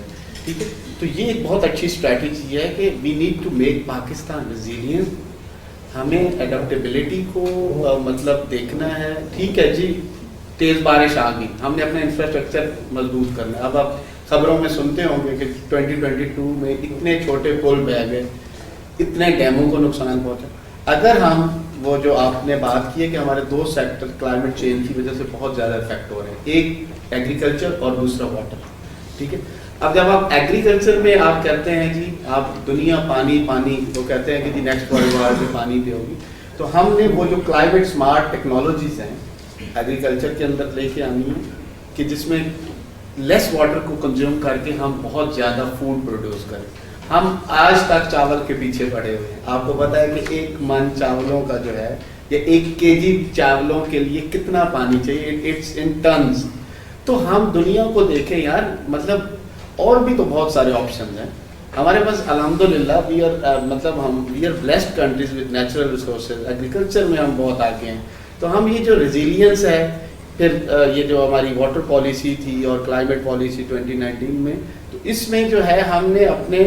S5: ٹھیک ہے. تو یہ ایک بہت اچھی اسٹریٹجی ہے کہ we need to make Pakistan resilient. ہمیں ایڈیپٹیبلٹی کو مطلب دیکھنا ہے. ٹھیک ہے جی, تیز بارش آ گئی, ہم نے اپنا انفراسٹرکچر مضبوط کرنا ہے. اب آپ خبروں میں سنتے ہوں گے کہ 2022 میں اتنے چھوٹے پل بہ گئے, اتنے ڈیموں کو نقصان پہنچا. اگر ہم وہ جو آپ نے بات کی ہے کہ ہمارے 2 سیکٹر کلائمیٹ چینج کی وجہ سے بہت زیادہ افیکٹ ہو رہے ہیں, ایک ایگریکلچر اور دوسرا واٹر. ٹھیک ہے. اب جب آپ ایگریکلچر میں آپ کہتے ہیں جی آپ دنیا پانی پانی, وہ کہتے ہیں کہ جی نیکسٹ ورلڈ وار میں پانی پہ ہوگی, تو ہم نے وہ جو کلائمیٹ اسمارٹ ٹیکنالوجیز ہیں ایگریکلچر کے اندر لے کے آنی ہے کہ جس میں لیس واٹر کو کنزیوم کر کے ہم بہت زیادہ فوڈ پروڈیوس کریں. ہم آج تک چاول کے پیچھے پڑے ہوئے ہیں. آپ کو پتہ ہے کہ 1 من چاولوں کا جو ہے یا 1 kg چاولوں کے لیے کتنا پانی چاہیے, اٹس ان ٹنز. تو ہم دنیا کو دیکھیں یار, مطلب اور بھی تو بہت سارے آپشنز ہیں ہمارے پاس. الحمدللہ we are blessed countries with natural resources. Agriculture میں ہم بہت آگے ہیں. تو ہم یہ جو ریزیلینس ہے, پھر یہ جو ہماری واٹر پالیسی تھی اور کلائمیٹ پالیسی 2019 میں, تو اس میں جو ہے ہم نے اپنے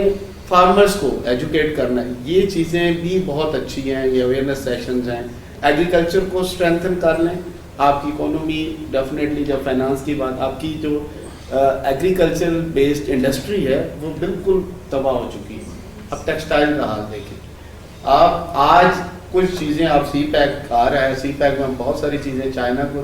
S5: فارمرز کو ایجوکیٹ کرنا ہے. یہ چیزیں بھی بہت اچھی ہیں, یہ اویئرنیس سیشنز ہیں. ایگریکلچر کو اسٹرینتھن کر لیں, آپ کی اکانومی ڈیفینیٹلی, جب فائنانس کی بات, آپ کی جو ایگریکلچر بیسڈ انڈسٹری ہے وہ بالکل تباہ ہو چکی ہے. اب ٹیکسٹائل کا حال دیکھیں آپ, آج کچھ چیزیں آپ سی پیک آ رہا ہے, سی پیک میں ہم بہت ساری چیزیں چائنا کو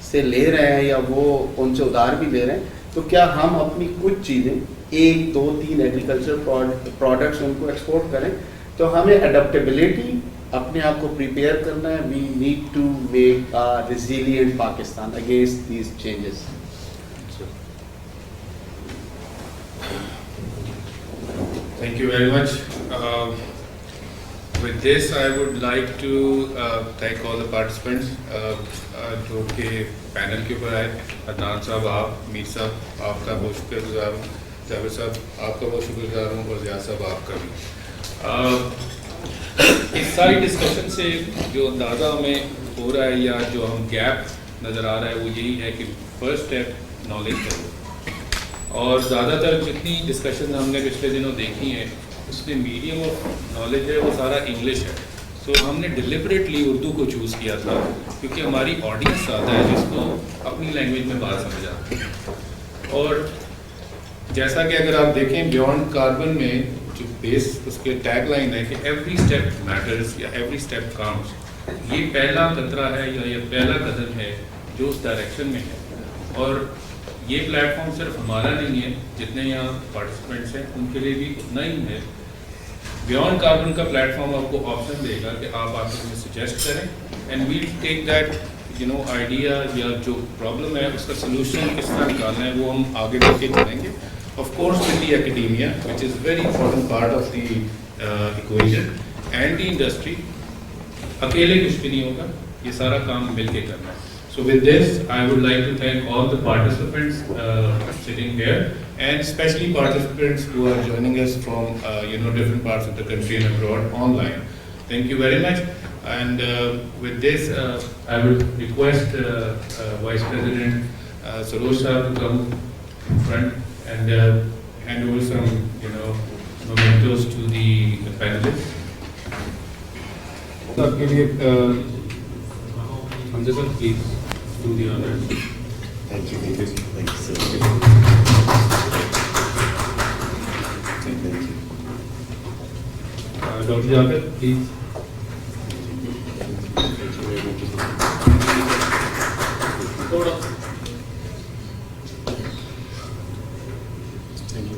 S5: سے لے رہے ہیں یا وہ ان سے ادھار بھی لے رہے ہیں. تو کیا ہم اپنی کچھ چیزیں 1 2 3 ایگریکلچر پروڈکٹس ان کو ایکسپورٹ کریں؟ تو ہمیں اڈیپٹیبلٹی اپنے آپ کو پریپیئر کرنا ہے. We need to make a resilient Pakistan against these changes.
S3: Thank you very much. With this, I would like to thank all the participants جو کہ پینل کے اوپر آئے. عدنان صاحب, آپ, میر صاحب, آپ کا بہت شکر گزار ہوں. جاوید صاحب آپ کا بہت شکر گزار ہوں, اور زیاد صاحب آپ کا بھی. اس ساری ڈسکشن سے جو اندازہ ہمیں ہو رہا ہے یا جو ہم گیپ نظر آ رہا ہے وہ یہی ہے کہ فرسٹ اسٹیپ نالج کرو. اور زیادہ تر جتنی ڈسکشن ہم نے پچھلے دنوں دیکھی ہیں اس میں میڈیم آف نالج ہے وہ سارا انگلش ہے. سو ہم نے ڈیلیبریٹلی اردو کو چوز کیا تھا کیونکہ ہماری آڈینس زیادہ ہے جس کو اپنی لینگویج میں بات سمجھ آتی ہے. اور جیسا کہ اگر آپ دیکھیں بیونڈ کاربن میں جو بیس اس کے ٹیگ لائن ہے کہ ایوری اسٹیپ میٹرز یا ایوری اسٹیپ کاؤنٹس, یہ پہلا خطرہ ہے یا یہ پہلا قدم ہے جو اس ڈائریکشن میں ہے. اور یہ پلیٹ فارم صرف ہمارا نہیں ہے, جتنے یہاں پارٹیسپینٹس ہیں ان کے لیے بھی اتنا ہی ہے. بیانڈ کاربن کا پلیٹ فارم آپ کو آپشن دے گا کہ آپ آ کے ہمیں سجیسٹ کریں, and we'll take that idea یا جو پرابلم ہے اس کا سلوشن کس طرح نکالنا ہے وہ ہم آگے لے کے چلیں گے. Of course with the academia which is very important part of the equation and the industry. اکیلے کچھ بھی نہیں ہوگا, یہ سارا کام مل کے کرنا ہے. So with this, I would like to thank all the participants sitting here, and especially participants who are joining us from different parts of the country and abroad online. Thank you very much. And with this, I would request Vice President Sarosh Sahab to come front and hand over some mementos to the panelists. آپ کے لیے Hamza sir please do the honors.
S7: Thank you. Thank you so much. Thank you.
S3: Dr. Jabir, please. Thank you.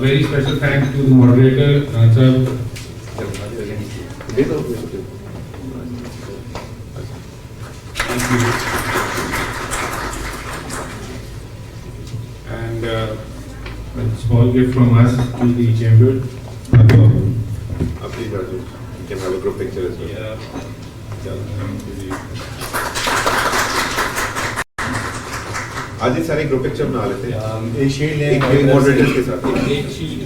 S3: Very special thanks to the moderator, sir. Thank you. And a small gift from us to the chamber.
S2: Please, Raju, you can have a group picture as well. آج یہ سارے group picture بنا لیتے ہیں.
S1: ایک sheet لیں
S2: ایک moderator کے ساتھ.
S3: ایک شیٹ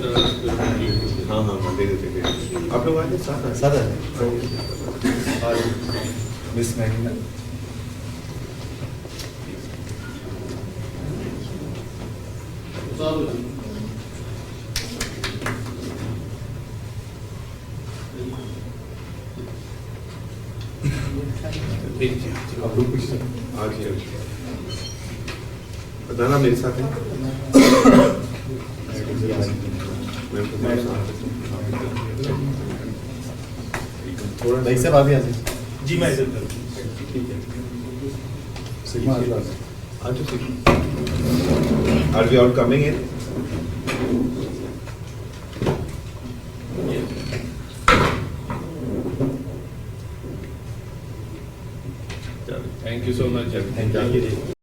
S2: ہاں دے دیتے. آپ لوگ آج ساتھ
S1: اور مس مہنگا
S2: آج بتانا میرے ساتھ ہے.
S1: بھائی صاحب آپ ہی آتے
S8: جی میں
S2: Are we all coming in?
S3: Thank you so much.
S1: Thank you.